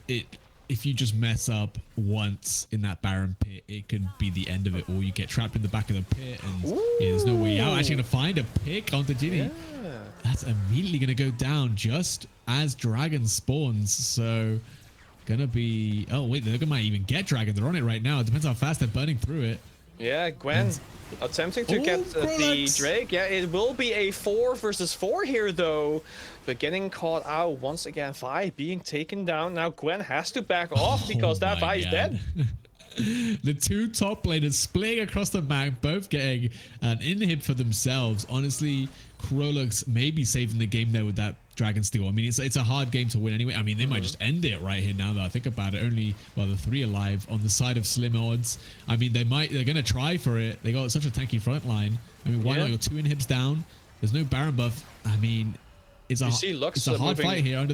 if you just mess up once in that Baron pit, it could be the end of it, or you get trapped in the back of the pit and there's no way out. Actually gonna find a pick onto Ginny. Yeah. That's immediately gonna go down just as Dragon spawns, so gonna be, oh wait, they might even get Dragon. They're on it right now. It depends how fast they're burning through it. Yeah, Gwen attempting to get the Drake. Yeah, it will be a 4 versus 4 here though, but getting caught out once again. Vi being taken down. Now Gwen has to back off because that Vi is dead. The two top laners splitting across the map, both getting an inhib for themselves. Honestly, Krolux may be saving the game there with that Dragon Steel. I mean, it's a hard game to win anyway. I mean, they might just end it right here now that I think about it. Only, well, the 3 alive on the side of SlimOdds. I mean, they're going to try for it. They got such a tanky front line. I mean, why not? Your 2 inhibs down. There's no Baron buff. I mean, it's a hard fight here.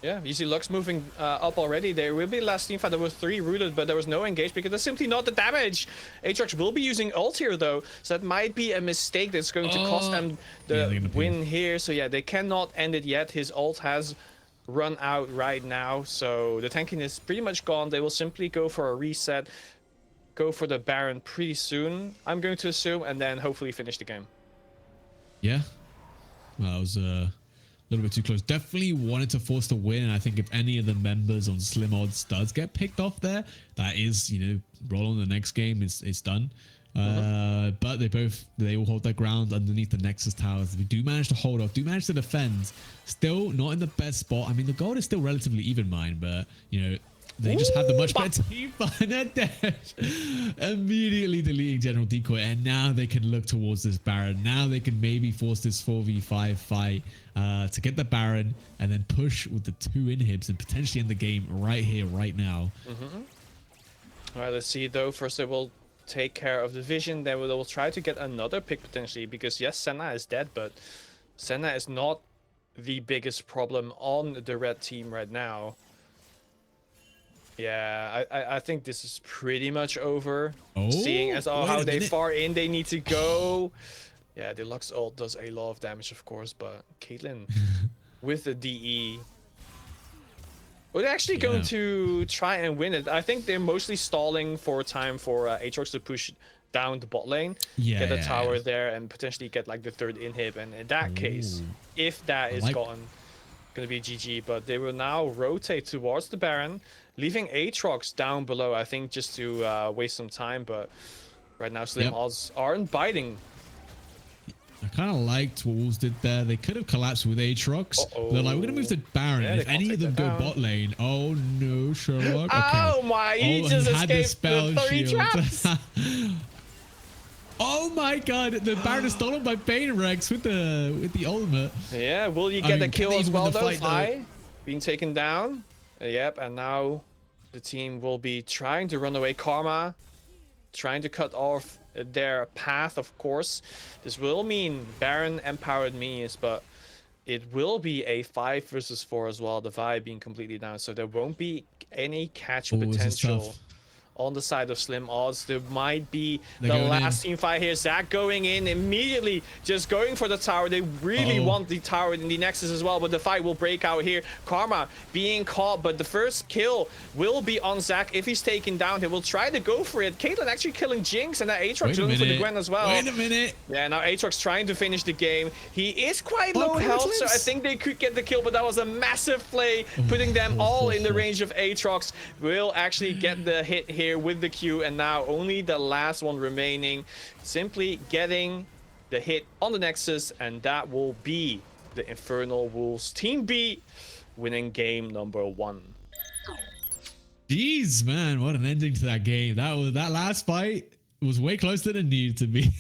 Yeah, you see Lux moving up already. There will be last team fight. There were 3 rooted, but there was no engage because there's simply not the damage. Aatrox will be using ult here though, so that might be a mistake that's going to cost them the win here. So yeah, they cannot end it yet. His ult has run out right now, so the tanking is pretty much gone. They will simply go for a reset, go for the Baron pretty soon, I'm going to assume, and then hopefully finish the game. Yeah, well, that was a little bit too close. Definitely wanted to force the win, and I think if any of the members on SlimOdds does get picked off there, that is, you know, roll on the next game, it's done. But they all hold their ground underneath the Nexus towers. We do manage to hold off, do manage to defend. Still not in the best spot. I mean, the gold is still relatively even mine, but you know, they just have the much better team behind their dash. Immediately deleting General Decoy, and now they can look towards this Baron. Now they can maybe force this 4v5 fight to get the Baron and then push with the 2 inhibs and potentially end the game right here, right now. All right, let's see though. First they will take care of the vision, then they will try to get another pick potentially, because yes, Senna is dead, but Senna is not the biggest problem on the red team right now. Yeah, I think this is pretty much over. Seeing as how they far in they need to go. Yeah, the Lux ult does a lot of damage, of course, but Caitlyn with the DE. We're actually going to try and win it. I think they're mostly stalling for time for Aatrox to push down the bot lane, get a tower there, and potentially get like the 3rd inhib. And in that case, if that is gone, gonna be GG. But they will now rotate towards the Baron, leaving Aatrox down below, I think, just to waste some time. But right now, SlimOdds aren't biting. I kind of liked what Wolves did there. They could have collapsed with Aatrox. They're like, we're going to move to Baron. Yeah, if any of them go bot lane. Oh, no, Sherlock. Okay. Oh, my. He just escaped the 3 traps. my god, the Baron is stolen by Banerex with the ultimate. Yeah, will you get a kill as well though? Fight, being taken down. Yep, and now the team will be trying to run away. Karma trying to cut off their path, of course. This will mean Baron empowered Minis, but it will be a 5 versus 4 as well. The Vi being completely down, so there won't be any catch potential on the side of SlimOdds. There might be the last team fight here. Zach going in immediately, just going for the tower. They really want the tower in the Nexus as well, but the fight will break out here. Karma being caught, but the first kill will be on Zach. If he's taken down, he will try to go for it. Caitlyn actually killing Jinx, and that Aatrox going for the Gwen as well. Wait a minute. Yeah, now Aatrox trying to finish the game. He is quite low health, so I think they could get the kill, but that was a massive play, putting them all in the range of Aatrox. Will actually get the hit here with the Q, and now only the last one remaining, simply getting the hit on the Nexus, and that will be the Infernal Wolves Team B winning game number 1. Jeez, man, what an ending to that game. That last fight was way closer than it needed to be.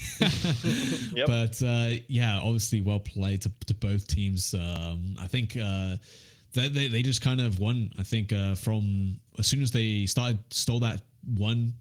Yep. But yeah, obviously well played to both teams. I think they just kind of won. I think from as soon as they stole that one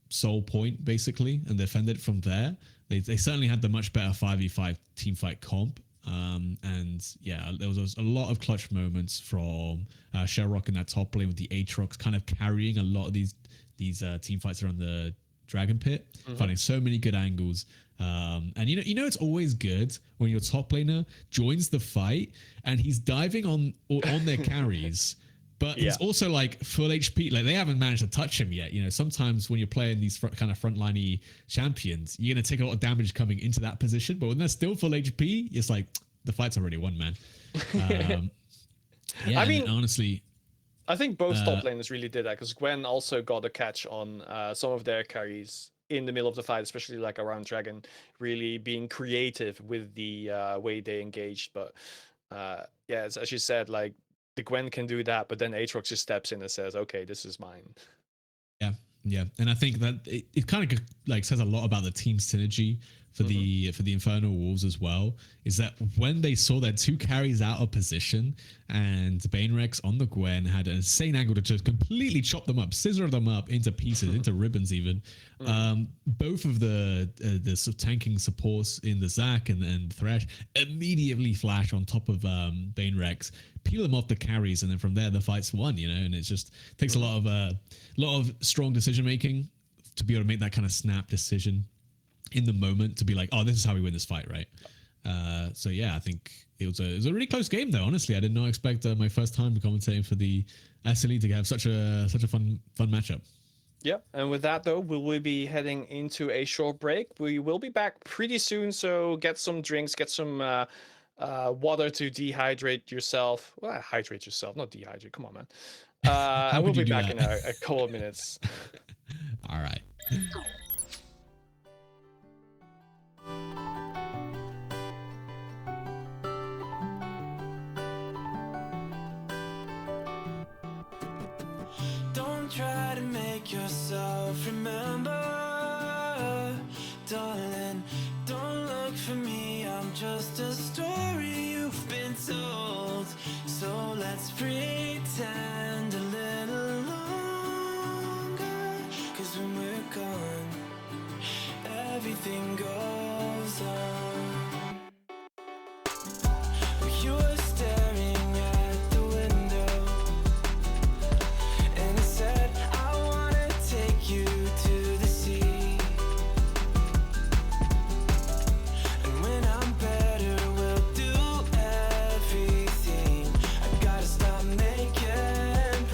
soul point basically and defended from there, they certainly had the much better 5v5 team fight comp. And yeah, there was a lot of clutch moments from Sherrock in that top lane with the Aatrox kind of carrying a lot of these team fights around the Dragon Pit, finding so many good angles. And you know it's always good when your top laner joins the fight and he's diving on their carries, but he's also like full HP. Like they haven't managed to touch him yet. You know, sometimes when you're playing these kind of frontliney champions, you're gonna take a lot of damage coming into that position. But when they're still full HP, it's like the fight's already won, man. Yeah, I mean, honestly, I think both top laners really did that, because Gwen also got a catch on some of their carries in the middle of the fight, especially like around Dragon, really being creative with the way they engaged. But yeah, as you said, like the Gwen can do that, but then Aatrox just steps in and says, okay, this is mine. Yeah, and I think that it kind of like says a lot about the team synergy for the Infernal Wolves as well, is that when they saw their 2 carries out of position and Banerex on the Gwen had an insane angle to just completely chop them up, scissor them up into pieces, into ribbons even. Both of the tanking supports in the Zac and Thresh immediately flash on top of Banerex, peel them off the carries, and then from there the fight's won, you know. And it just takes a lot of strong decision making to be able to make that kind of snap decision in the moment, to be like, oh, this is how we win this fight, right? So yeah, I think it was a really close game though. Honestly, I did not expect my first time commentating for the SLE to have such a fun matchup. Yep, and with that though, we will be heading into a short break. We will be back pretty soon, so get some drinks, get some water to dehydrate yourself. Well, hydrate yourself, not dehydrate. Come on, man. And we'll be back in a couple of minutes. All right. Try to make yourself remember, darling. Don't look for me, I'm just a story you've been told. So let's pretend a little longer, 'cause when we're gone, everything goes on. You were staring at the window and said, I wanna take you to the sea. And when I'm better, we'll do everything. I gotta stop making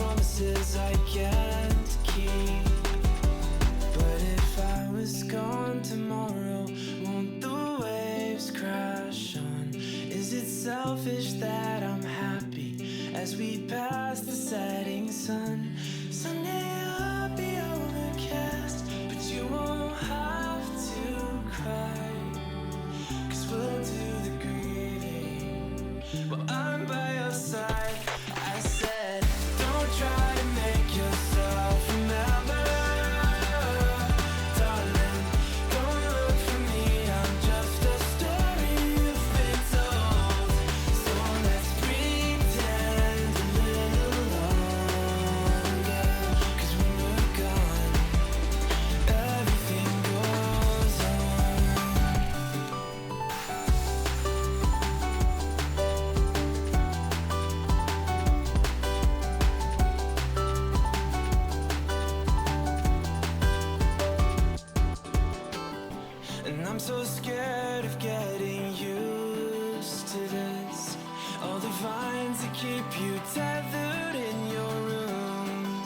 so scared of getting used to this. All the vines that keep you tethered in your room.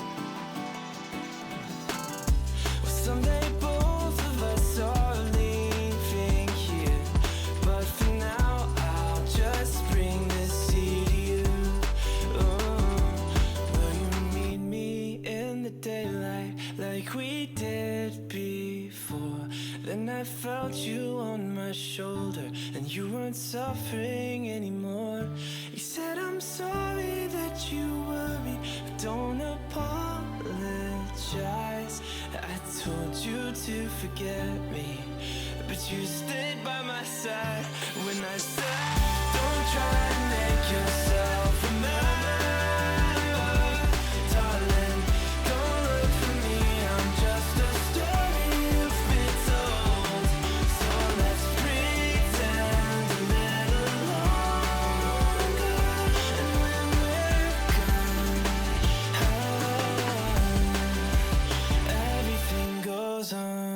Well, someday both of us are leaving here, but for now I'll just bring this seed to you. Will you meet me in the daylight like we did before? Then I felt you on my shoulder and you weren't suffering anymore. You said I'm sorry that you worried, but don't apologize. I told you to forget me, but you stayed by my side when I said, don't try and make yourself remember, darling. Don't look for me, I'm just a story you've been told. So let's pretend a little longer, and when we're gone, everything goes on.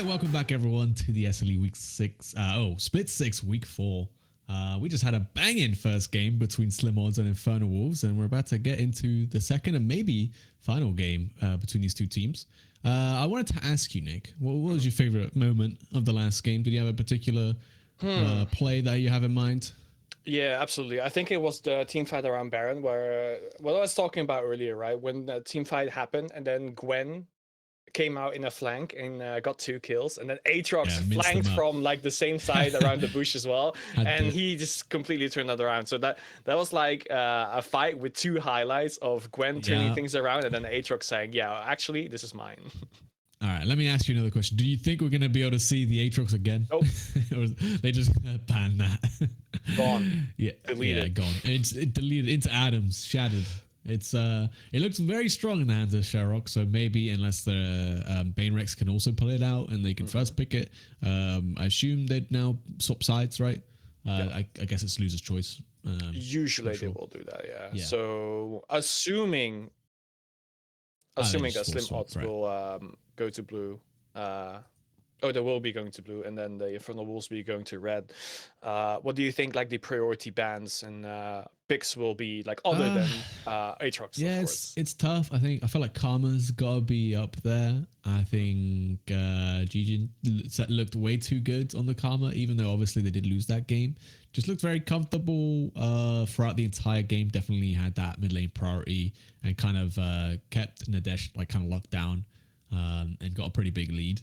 Welcome back, everyone, to the SLE Week 6. Split 6, Week 4. We just had a banging first game between SlimOdds and Infernal Wolves, and we're about to get into the second and maybe final game between these two teams. I wanted to ask you, Nick, what was your favorite moment of the last game? Did you have a particular play that you have in mind? Yeah, absolutely. I think it was the team fight around Baron where what I was talking about earlier, right? When the team fight happened and then Gwen came out in a flank and got 2 kills, and then Aatrox flanked from like the same side around the bush as well, and he just completely turned that around. So that was like a fight with 2 highlights of Gwen turning things around and then Aatrox saying, yeah, actually this is mine. All right, let me ask you another question. Do you think we're going to be able to see the Aatrox again? Nope. Or they just banned that? Gone. Yeah, deleted. Yeah, gone. It's deleted into atoms, shattered. It's it looks very strong in the hands of Sherrock, so maybe unless the Banerex can also pull it out and they can first pick it, I assume they'd now swap sides, right? I guess it's loser's choice. Usually they will do that, yeah. So assuming that SlimOdds will go to blue, Oh, they will be going to blue, and then the Infernal Wolves will be going to red. What do you think, like the priority bans and picks will be like, other Uh, than Aatrox, of yeah, course? it's tough. I feel like Karma's gotta be up there. I think Gigi looked way too good on the Karma, even though obviously they did lose that game. Just looked very comfortable throughout the entire game. Definitely had that mid lane priority and kind of kept Nadesh like kind of locked down and got a pretty big lead.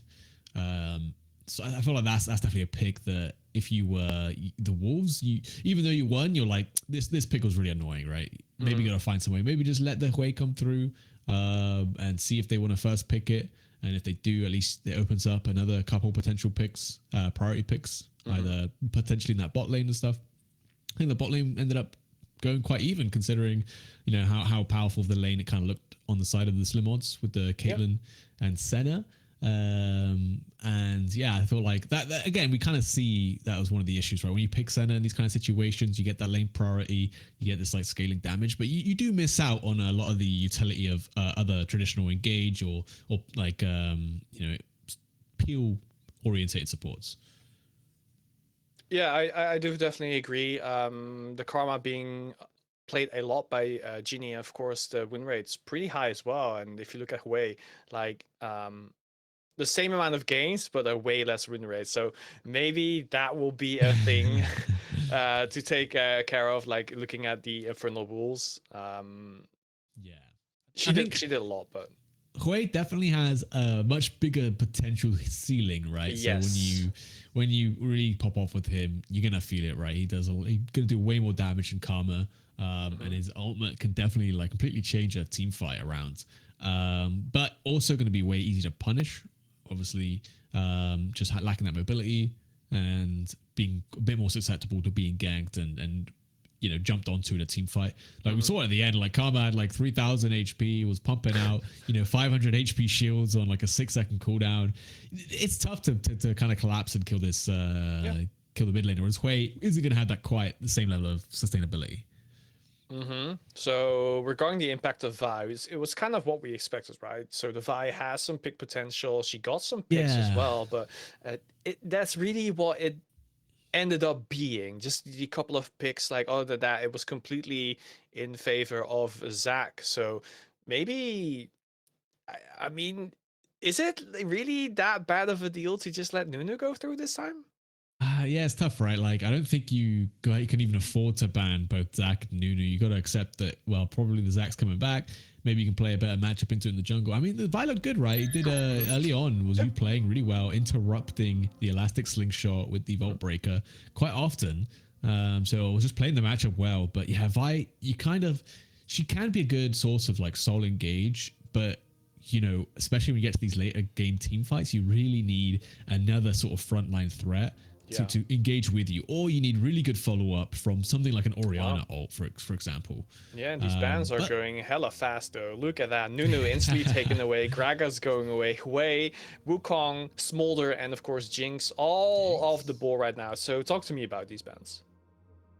Um, so I feel like that's definitely a pick that if you were the Wolves, you even though you won, you're like this pick was really annoying, right? Maybe you gotta find some way. Maybe just let the Hui come through and see if they want to first pick it, and if they do, at least it opens up another couple potential picks, priority picks, either potentially in that bot lane and stuff. I think the bot lane ended up going quite even, considering how powerful the lane it kind of looked on the side of the SlimOdds with the Caitlyn and Senna. And yeah, I feel like that again, we kind of see that was one of the issues, right? When you pick Senna in these kind of situations, you get that lane priority, you get this like scaling damage, but you do miss out on a lot of the utility of other traditional engage or like peel orientated supports. Yeah, I do definitely agree. The Karma being played a lot by Genie, of course, the win rate's pretty high as well. And if you look at Hui, like the same amount of games, but a way less win rate. So maybe that will be a thing to take care of, like looking at the Infernal Wolves. Yeah, She did a lot, but Hui definitely has a much bigger potential ceiling, right? So yes. when you really pop off with him, you're gonna feel it, right? He's gonna do way more damage than Karma, and his ultimate can definitely like completely change a team fight around. But also gonna be way easy to punish, obviously, just lacking that mobility and being a bit more susceptible to being ganked and jumped onto in a team fight. Like we saw at the end, like Karma had like 3,000 HP, was pumping out 500 HP shields on like a 6-second cooldown. It's tough to kind of collapse and kill this kill the mid laner. Whereas Hui isn't going to have that quite the same level of sustainability. So regarding the impact of Vi, it was kind of what we expected, right? So the Vi has some pick potential. She got some picks as Yeah. well, but that's really what it ended up being. Just the couple of picks, like other than that, it was completely in favor of Zach. So maybe, I mean, is it really that bad of a deal to just let Nunu go through this time? Yeah, it's tough, right? Like, I don't think you can even afford to ban both Zac and Nunu. You got to accept that, well, probably the Zac's coming back. Maybe you can play a better matchup into it in the jungle. I mean, the Vi looked good, right? He did early on, was you playing really well, interrupting the elastic slingshot with the Vault Breaker quite often. So I was just playing the matchup well. But yeah, Vi, she can be a good source of like soul engage, but especially when you get to these later game team fights, you really need another sort of frontline threat to engage with you, or you need really good follow-up from something like an Orianna ult, for example. Yeah, and these bans are going hella fast though. Look at that. Nunu instantly taken away, Graga's going away, Hui, Wukong, Smolder, and of course Jinx, all off the board right now. So talk to me about these bans.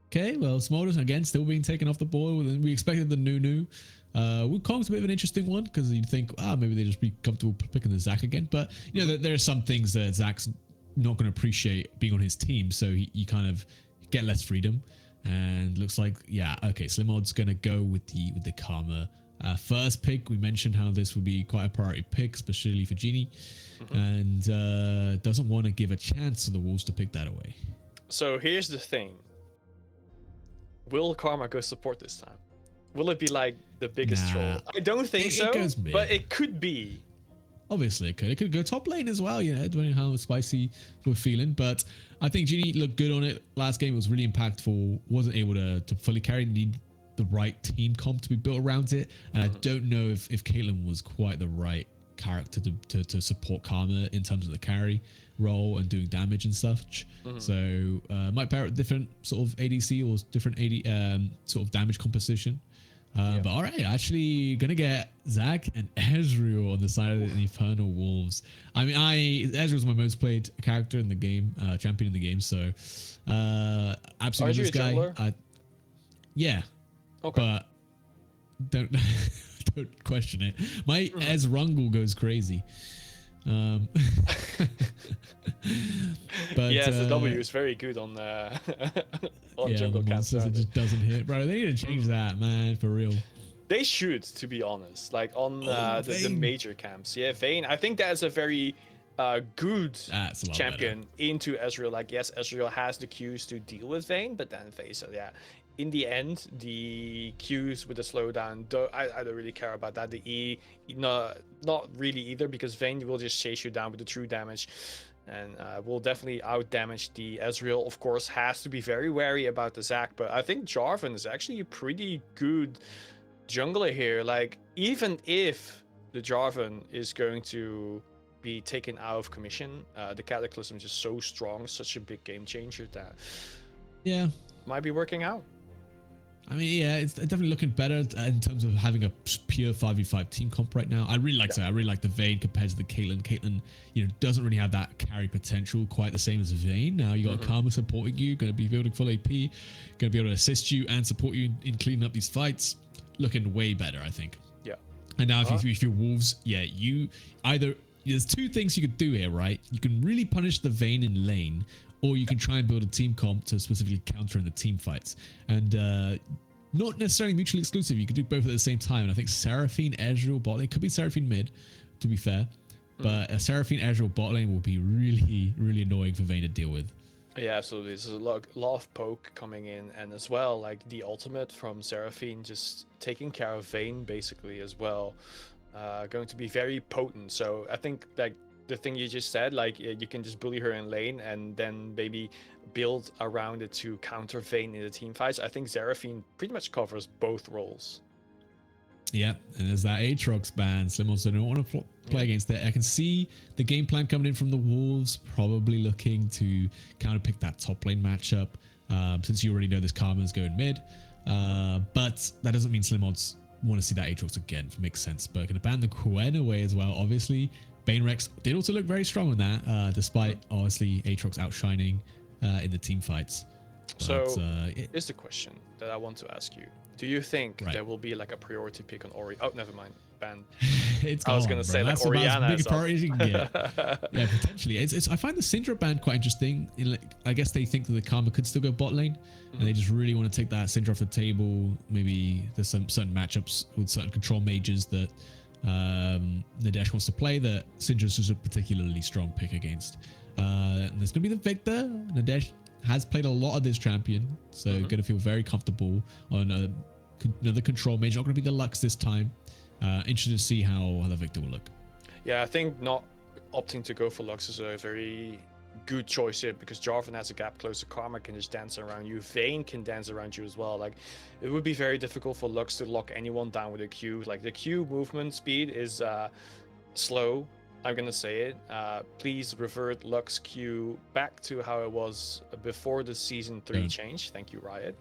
Okay, well, Smolder's again still being taken off the board. We expected the Nunu. Wukong's a bit of an interesting one because you'd think, maybe they just be comfortable picking the Zac again. But there are some things that Zac's not going to appreciate being on his team, so you kind of get less freedom. And looks like, SlimOdds going to go with the Karma first pick. We mentioned how this would be quite a priority pick, especially for Genie, and doesn't want to give a chance to the Wolves to pick that away. So here's the thing: will Karma go support this time? Will it be like the biggest troll? I don't think so, but it could be. Obviously, it could go top lane as well, depending on how spicy we're feeling. But I think Genie looked good on it. Last game was really impactful. Wasn't able to fully carry. Need the right team comp to be built around it. And I don't know if Caitlyn was quite the right character to support Karma in terms of the carry role and doing damage and such. So might pair with different sort of ADC or different sort of damage composition. But all right, actually gonna get Zac and Ezreal on the side of the Infernal Wolves. I mean, Ezreal's my most played character in the game, champion in the game. So absolutely this guy. Yeah, okay. But don't don't question it. My Ez Rungle goes crazy. Um, but yes, the W is very good on on yeah, the jungle camps. monsters, it aren't they? just doesn't hit, bro. They need to change that, man, for real. They should, to be honest. Like on the Vayne. major camps. Yeah, Vayne. I think that's a very good That's a lot champion into Ezreal. Like, yes, Ezreal has the Qs to deal with Vayne, but then Vayne, so yeah. In the end, the Qs with the slowdown, I don't really care about that. The E, no, not really either, because Vayne will just chase you down with the true damage, and will definitely out damage the Ezreal. Of course, has to be very wary about the Zac, but I think Jarvan is actually a pretty good jungler here. Like, even if the Jarvan is going to be taken out of commission, the Cataclysm is just so strong, such a big game changer that Yeah. might be working out. I mean, yeah, it's definitely looking better in terms of having a pure 5v5 team comp right now. I really like I really like the Vayne compared to the Caitlyn. Caitlyn, doesn't really have that carry potential quite the same as Vayne. Now you got Karma supporting you, going to be building full AP, going to be able to assist you and support you in cleaning up these fights. Looking way better, I think. Yeah. And now if you're Wolves, yeah, you either there's two things you could do here, right? You can really punish the Vayne in lane, or you can try and build a team comp to specifically counter in the team fights. And not necessarily mutually exclusive. You could do both at the same time. And I think Seraphine, Ezreal, bot lane, could be Seraphine mid, to be fair. But a Seraphine, Ezreal bot lane will be really, really annoying for Vayne to deal with. Yeah, absolutely. There's a lot of poke coming in, and as well, like the ultimate from Seraphine just taking care of Vayne basically as well. Going to be very potent. So I think like the thing you just said, like you can just bully her in lane and then maybe build around it to counter Vayne in the team fights. I think Seraphine pretty much covers both roles. Yeah, and there's that Aatrox ban. SlimOdds don't want to play against that. I can see the game plan coming in from the Wolves, probably looking to kind of pick that top lane matchup, since you already know this Karma's going mid. But that doesn't mean SlimOdds want to see that Aatrox again, if it makes sense. But going to ban the Quen away as well, obviously. Bane Rex did also look very strong on that, despite obviously Aatrox outshining in the team fights. But, so here's the question that I want to ask you. Do you think there will be like a priority pick on Ori? Oh, never mind. Ban. It's I was going to say like that's Orianna. Big priority you can get. Yeah, potentially. I find the Syndra ban quite interesting. I guess they think that the Karma could still go bot lane, and they just really want to take that Syndra off the table. Maybe there's some certain matchups with certain control mages that Nadesh wants to play that Syndra's is a particularly strong pick against. And there's going to be the Victor. Nadesh has played a lot of this champion, so going to feel very comfortable on another control mage. Not going to be the Lux this time. Interested to see how the Victor will look. Yeah, I think not opting to go for Lux is a very good choice here, because Jarvan has a gap closer. Karma can just dance around you. Vayne can dance around you as well. Like, it would be very difficult for Lux to lock anyone down with a Q. Like, the Q movement speed is slow. I'm gonna say it. Please revert Lux Q back to how it was before the season 3 change. Thank you, Riot.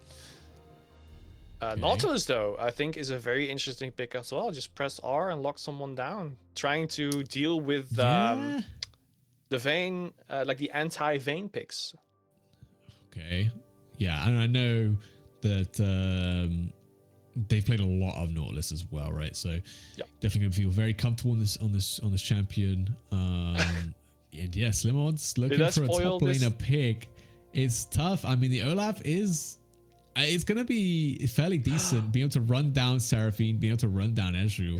Okay. Nautilus, though, I think is a very interesting pick as well. Just press R and lock someone down, trying to deal with the Vayne, like the anti-Vayne picks. Okay. Yeah, and I know that they've played a lot of Nautilus as well, right? So definitely gonna feel very comfortable on this champion. And yeah, SlimOdds looking for a top laner pick. It's tough. I mean, the Olaf is it's gonna be fairly decent, being able to run down Seraphine, being able to run down Ezreal.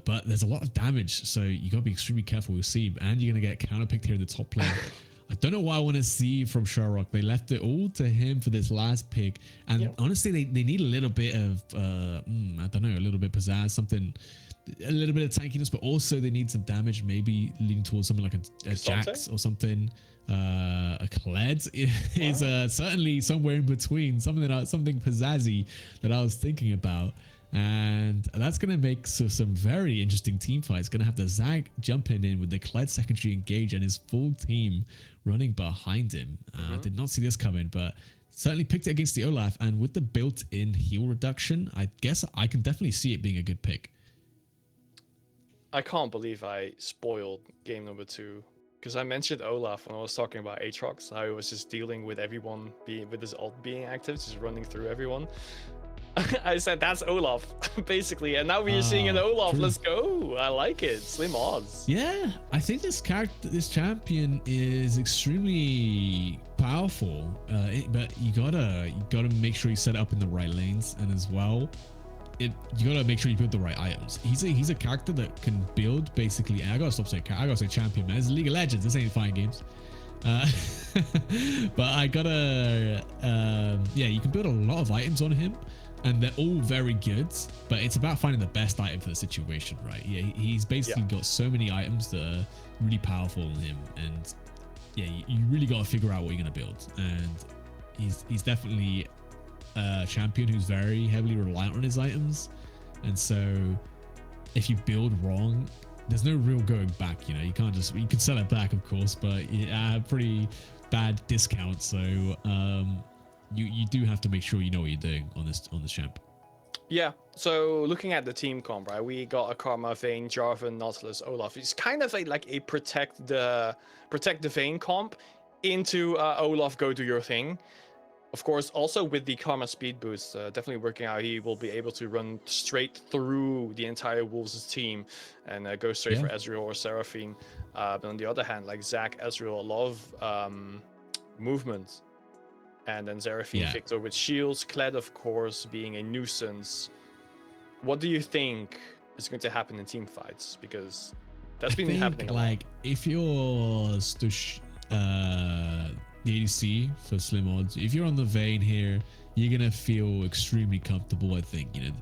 But there's a lot of damage, so you gotta be extremely careful with Seeb, and you're gonna get counterpicked here in the top lane. I don't know what I want to see from Sherrock. They left it all to him for this last pick. And honestly, they need a little bit of, I don't know, a little bit of pizzazz, something, a little bit of tankiness, but also they need some damage, maybe leaning towards something like a Jax or something. A Kled is certainly somewhere in between, something pizzazzy that I was thinking about. And that's going to make some very interesting team fights. Going to have the Zag jumping in with the Kled secondary engage and his full team running behind him. I did not see this coming, but certainly picked it against the Olaf. And with the built-in heal reduction, I guess I can definitely see it being a good pick. I can't believe I spoiled game number 2, because I mentioned Olaf when I was talking about Aatrox. I was just dealing with everyone with his ult being active, just running through everyone. I said that's Olaf, basically, and now we're seeing an Olaf. True. Let's go. I like it. SlimOdds. Yeah, I think this champion is extremely powerful, but you gotta make sure you set it up in the right lanes, and as well, you gotta make sure you build the right items. He's a character that can build basically. And I gotta stop saying I gotta say champion, man. It's League of Legends. This ain't fighting games. But I gotta, yeah, you can build a lot of items on him, and they're all very good, but it's about finding the best item for the situation, right? Yeah, he's basically got so many items that are really powerful on him, and yeah, you really got to figure out what you're gonna build. And he's definitely a champion who's very heavily reliant on his items, and so if you build wrong, there's no real going back. You know, you can't just, you can sell it back, of course, but yeah, pretty bad discount. So you do have to make sure you know what you're doing on this champ. Yeah, so looking at the team comp, right, we got a Karma, Vayne, Jarvan, Nautilus, Olaf. It's kind of like a protect the Vayne comp into Olaf, go do your thing. Of course, also with the Karma speed boost, definitely working out, he will be able to run straight through the entire Wolves' team and go straight for Ezreal or Seraphine. But on the other hand, like Zac, Ezreal, a lot of movement. And then Seraphine, Victor with shields, Kled, of course, being a nuisance. What do you think is going to happen in team fights? Because that's been happening a lot. Like, if you're Stush, the ADC for SlimOdds, if you're on the Vayne here, you're gonna feel extremely comfortable. I think, you know,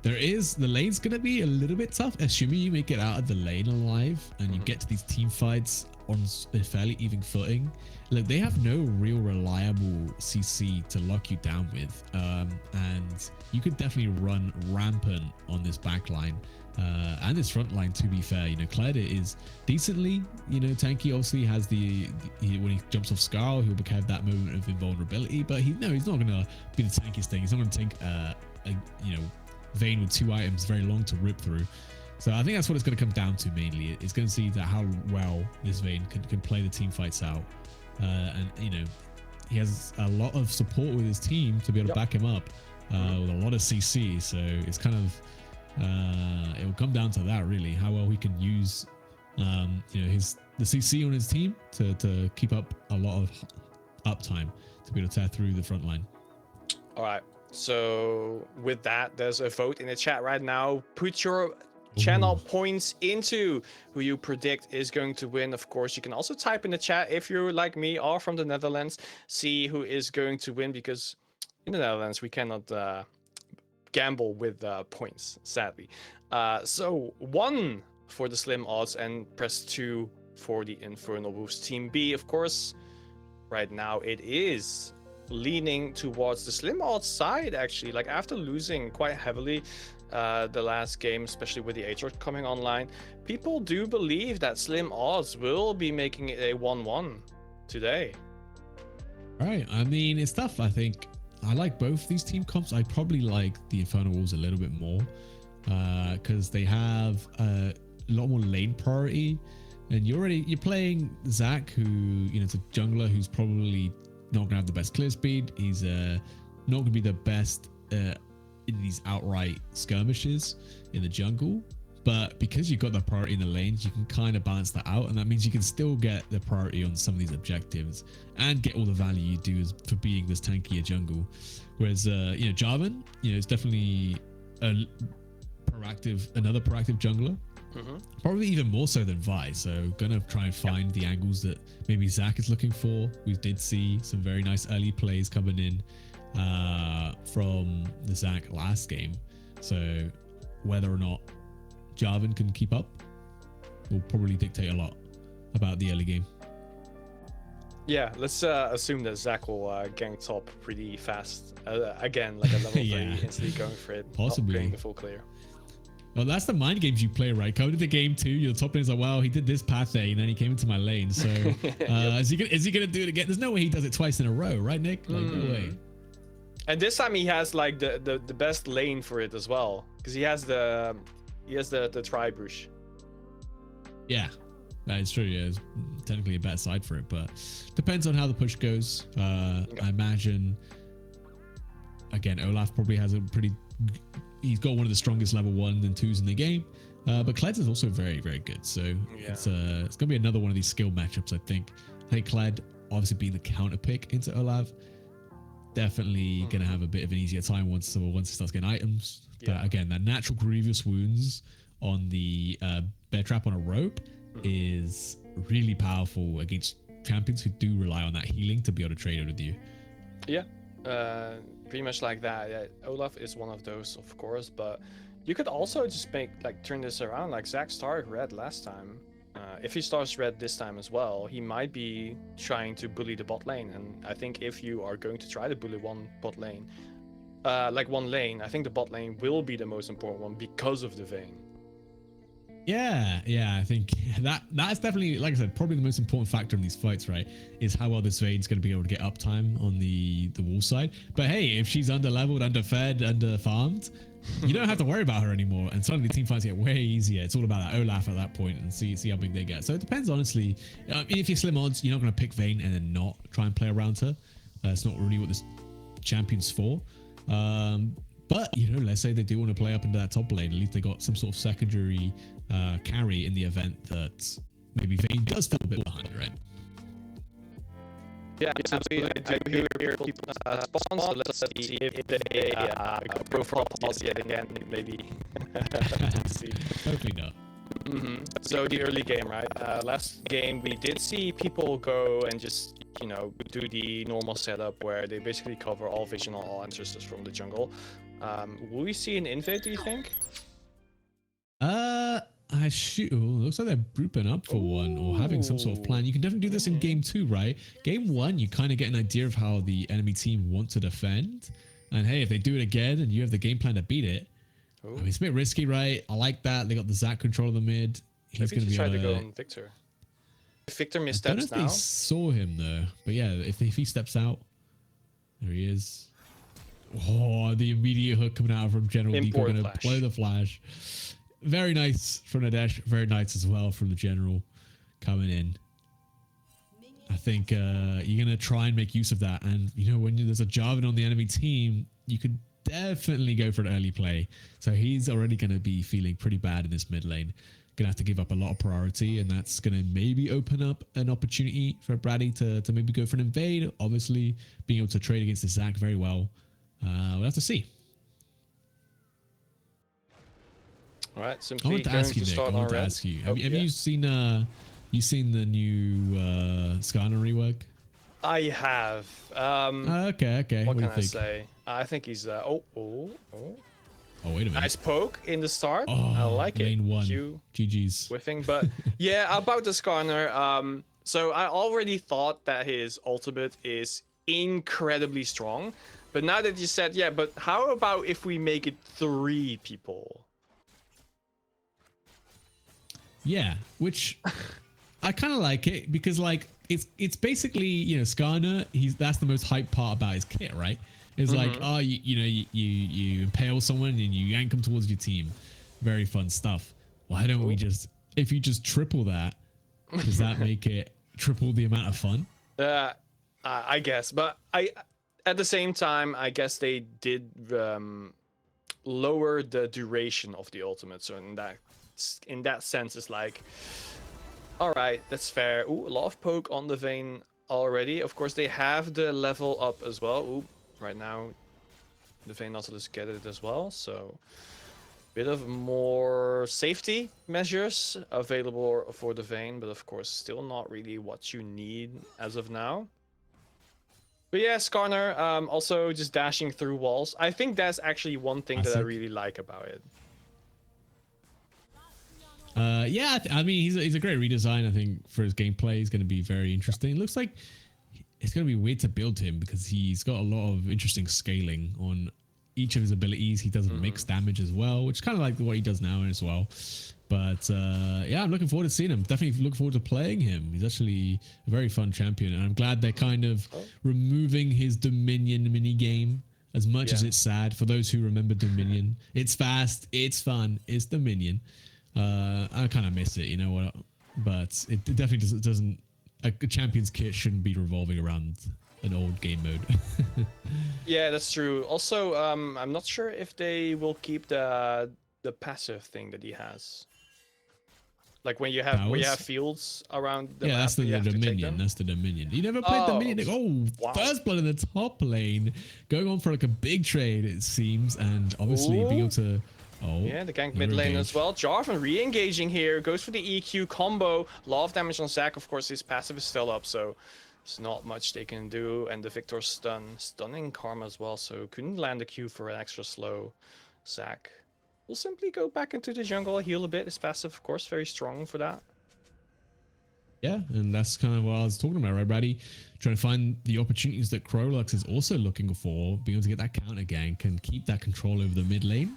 the lane's gonna be a little bit tough, assuming you make it out of the lane alive and you get to these team fights on a fairly even footing. Look, they have no real reliable CC to lock you down with, and you could definitely run rampant on this backline and this front line. To be fair, you know, Kled is decently, you know, tanky. Obviously has when he jumps off Scarl, he'll have that moment of invulnerability, but he's not gonna be the tankiest thing. He's not gonna tank you know, Vayne with 2 items very long to rip through. So I think that's what it's going to come down to mainly. It's going to see that how well this Vayne can play the team fights out, and you know, he has a lot of support with his team to be able to back him up with a lot of CC. So it's kind of it will come down to that really, how well he can use you know, the CC on his team to keep up a lot of uptime to be able to tear through the front line. All right. So with that, there's a vote in the chat right now. Put your channel points into who you predict is going to win. Of course, you can also type in the chat if you're like me or from the Netherlands, see who is going to win, because in the Netherlands we cannot gamble with points, sadly. So 1 for the SlimOdds and press 2 for the Infernal Wolves. Team B, of course, right now it is leaning towards the SlimOdds side, actually. Like, after losing quite heavily the last game, especially with the Aatrox coming online, people do believe that SlimOdds will be making it a 1-1 today. All right, I mean, it's tough. I think I like both these team comps. I probably like the Infernal Wolves a little bit more because they have a lot more lane priority, and you're playing Zac, who, you know, it's a jungler who's probably not gonna have the best clear speed. He's not gonna be the best in these outright skirmishes in the jungle, but because you've got the priority in the lanes, you can kind of balance that out, and that means you can still get the priority on some of these objectives and get all the value you do for being this tankier jungle. Whereas you know, Jarvan, you know, is definitely another proactive jungler. Probably even more so than Vi. So gonna try and find the angles that maybe Zac is looking for. We did see some very nice early plays coming in from the Zac last game. So whether or not Jarvan can keep up will probably dictate a lot about the early game. Yeah, let's assume that Zac will gank top pretty fast. Again, like a level 3, instantly going for it. Possibly. Getting the full clear. Well, that's the mind games you play, right? Coming to the game 2, your top lane's like, wow, he did this path there, and then he came into my lane. So is he gonna do it again? There's no way he does it twice in a row, right, Nick? Like, no way. And this time he has like the best lane for it as well, because he has the tri-brush. Yeah, that is true. Yeah, it's technically a better side for it, but depends on how the push goes. I imagine again, Olaf probably has a pretty. He's got one of the strongest level 1s and 2s in the game. But Kled is also very, very good. So it's gonna be another one of these skill matchups. I think Kled, obviously being the counter pick into Olaf, definitely gonna have a bit of an easier time once he starts getting items. But again, that natural grievous wounds on the bear trap on a rope is really powerful against champions who do rely on that healing to be able to trade it with you. Yeah, pretty much like that. Yeah, Olaf is one of those, of course, but you could also just turn this around. Like Zach started red last time. If he starts red this time as well, he might be trying to bully the bot lane. And I think if you are going to try to bully one lane, I think the bot lane will be the most important one because of the Vayne. Yeah, I think that's definitely, like I said, probably the most important factor in these fights, right? Is how well this Vayne's going to be able to get uptime on the wall side. But hey, if she's under-leveled, under-fed, under-farmed, you don't have to worry about her anymore. And suddenly team fights get way easier. It's all about that Olaf at that point and see how big they get. So it depends, honestly. If you're SlimOdds, you're not going to pick Vayne and then not try and play around her. That's not really what this champion's for. But, let's say they do want to play up into that top lane. At least they got some sort of secondary carry in the event that maybe Vayne does fall a bit behind, right? Yeah, absolutely. I do hear people spawn, so let's see if they go for a pause yet again, maybe. Let's see. Hopefully not. So the early game, right? Last game we did see people go and just do the normal setup where they basically cover all vision on all ancestors from the jungle. Will we see an invade, do you think? Looks like they're grouping up for one or having some sort of plan. You can definitely do this in game 2, right? Game 1, you kind of get an idea of how the enemy team want to defend. And hey, if they do it again and you have the game plan to beat it, I mean, it's a bit risky, right? I like that. They got the Zac control of the mid. He's going to be able to go on Victor. If Victor missteps now. I don't know if they saw him though. But yeah, if he steps out, there he is. Oh, the immediate hook coming out from General Deco, going to blow the flash. Very nice from Nadesh. Very nice as well from the General coming in. I think you're going to try and make use of that. And, when there's a Jarvan on the enemy team, you could definitely go for an early play. So he's already going to be feeling pretty bad in this mid lane. Going to have to give up a lot of priority. And that's going to maybe open up an opportunity for Brady to maybe go for an invade. Obviously, being able to trade against the Zac very well. We'll have to see. All right, I want to ask you, Nick. I want to ask you. Have you seen the new Skarner rework? I have. Okay. What can I say? I think he's. Oh, wait a minute. Nice poke in the start. Oh, I like it. Lane 1. Q GG's. Whiffing, but yeah, about the Skarner. So I already thought that his ultimate is incredibly strong, but now that you said, yeah, but how about if we make it 3 people? Yeah, which I kind of like it because it's basically Skarner. That's the most hype part about his kit, right? It's like you impale someone and you yank them towards your team. Very fun stuff. Why don't we if you just triple that, does that make it triple the amount of fun? I guess, but at the same time, I guess they did lower the duration of the ultimate. So in that sense, it's like, all right, that's fair. Ooh, a lot of poke on the Vayne already. Of course, they have the level up as well. Ooh, right now, the Vayne Nautilus get it as well. So, bit of more safety measures available for the Vayne, but of course, still not really what you need as of now. But yeah, Skarner, also just dashing through walls. I think that's actually one thing that I really like about it. Yeah, I mean, he's a great redesign. I think for his gameplay, he's going to be very interesting. It looks like it's going to be weird to build him because he's got a lot of interesting scaling on each of his abilities. He does mixed damage as well, which is kind of like what he does now as well. But yeah, I'm looking forward to seeing him. Definitely look forward to playing him. He's actually a very fun champion, and I'm glad they're kind of removing his Dominion mini game. As much as it's sad for those who remember Dominion, it's fast, it's fun, it's Dominion. I kind of miss it, you know what? But it definitely doesn't. A champion's kit shouldn't be revolving around an old game mode. Yeah, that's true. Also, I'm not sure if they will keep the passive thing that he has. Like when you have Powers. fields around the Yeah, map, that's the you have to take Dominion. them. That's the Dominion. You never played Oh, Dominion? Oh, wow. first blood in the top lane, going on for like a big trade, it seems, and obviously being Ooh. able to. Oh, Yeah, the gank never mid lane as engage. well. Jarvan re-engaging here, goes for the EQ combo. A lot of damage on Zac. Of course, his passive is still up, so there's not much they can do. And the Victor stunning Karma as well, so couldn't land the Q for an extra slow. Zac will simply go back into the jungle, heal a bit. His passive, of course, very strong for that. Yeah, and that's kind of what I was talking about, right, Brady? Trying to find the opportunities that Krolux is also looking for, being able to get that counter gank and keep that control over the mid lane.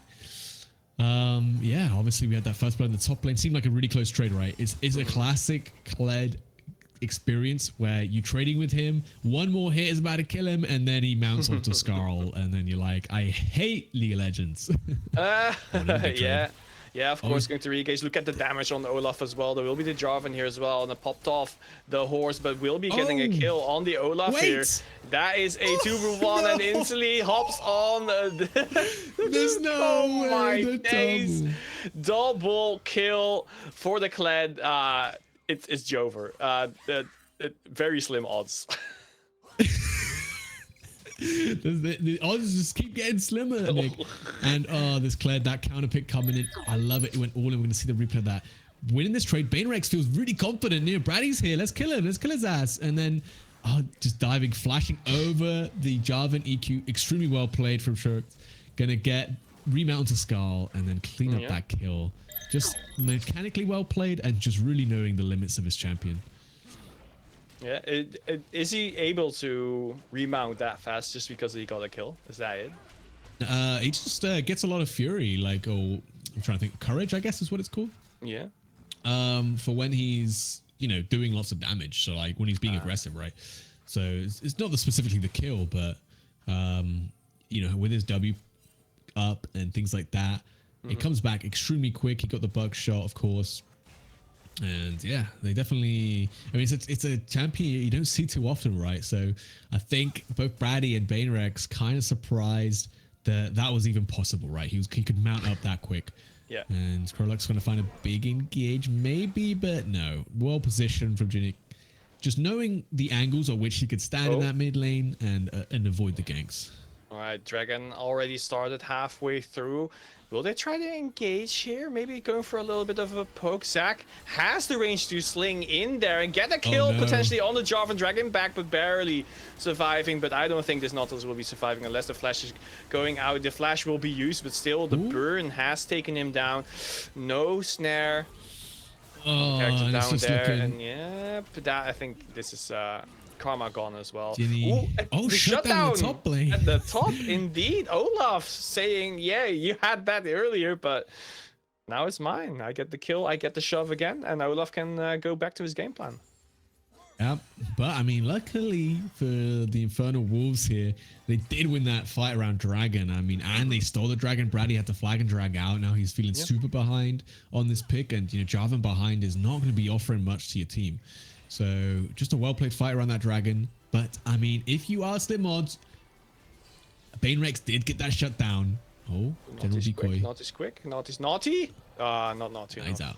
Yeah, obviously we had that first blood in the top lane. Seemed like a really close trade, right? It's a classic Kled experience where you trading with him, one more hit is about to kill him, and then he mounts onto Skarl, and then you're like, I hate League of Legends. Yeah. Yeah, of course, Oh. going to re-engage. Look at the damage on Olaf as well. There will be the Jarvan here as well, and it popped off the horse, but will be getting a kill on the Olaf here. That is a 2v1 and instantly hops on. There's no oh way, my the days. Double kill for the Kled. It's Jover. Very slim odds. The odds just keep getting slimmer, Nick. And this Kled, that counter pick coming in. I love it. It went all in. We're going to see the replay of that. Winning this trade, Banerex feels really confident. Near Brady's here. Let's kill him. Let's kill his ass. And then just diving, flashing over the Jarvan EQ. Extremely well played from Shirk. Going to get remount onto Skarl and then clean up that kill. Just mechanically well played and just really knowing the limits of his champion. Yeah, is he able to remount that fast just because he got a kill? Is that it? He just gets a lot of fury, like, I'm trying to think, courage, I guess is what it's called. Yeah. For when he's, doing lots of damage. So like when he's being aggressive, right? So it's not specifically the kill, but, with his W up and things like that, it comes back extremely quick. He got the bug shot, of course. And yeah, they definitely, it's a champion you don't see too often, right? So I think both Brady and Banerex kind of surprised that was even possible, right? He could mount up that quick. Yeah. And Krolux going to find a big engage, maybe, but no. Well positioned from Jinnik. Just knowing the angles at which he could stand in that mid lane and avoid the ganks. All right, Dragon already started halfway through. Will they try to engage here? Maybe going for a little bit of a poke. Zac has the range to sling in there and get a kill potentially on the Jarvan. Dragon back, but barely surviving. But I don't think this Nautilus will be surviving unless the flash is going out. The flash will be used, but still the burn has taken him down. No snare. Character down there. And yeah, but that, I think this is Karma gone as well. Ooh, the shutdown the top lane. At the top, indeed. Olaf saying, yeah, you had that earlier, but now it's mine. I get the kill, I get the shove again, and Olaf can go back to his game plan. Yep, but luckily for the Infernal Wolves here, they did win that fight around Dragon. And they stole the Dragon. Brady had to flag and drag out. Now he's feeling super behind on this pick, and Jarvan behind is not going to be offering much to your team. So just a well-played fight around that Dragon. But if you are SlimOdds, Banerex did get that shut down. Oh, General Decoy. Not as quick. Not as naughty. Not naughty. He's out.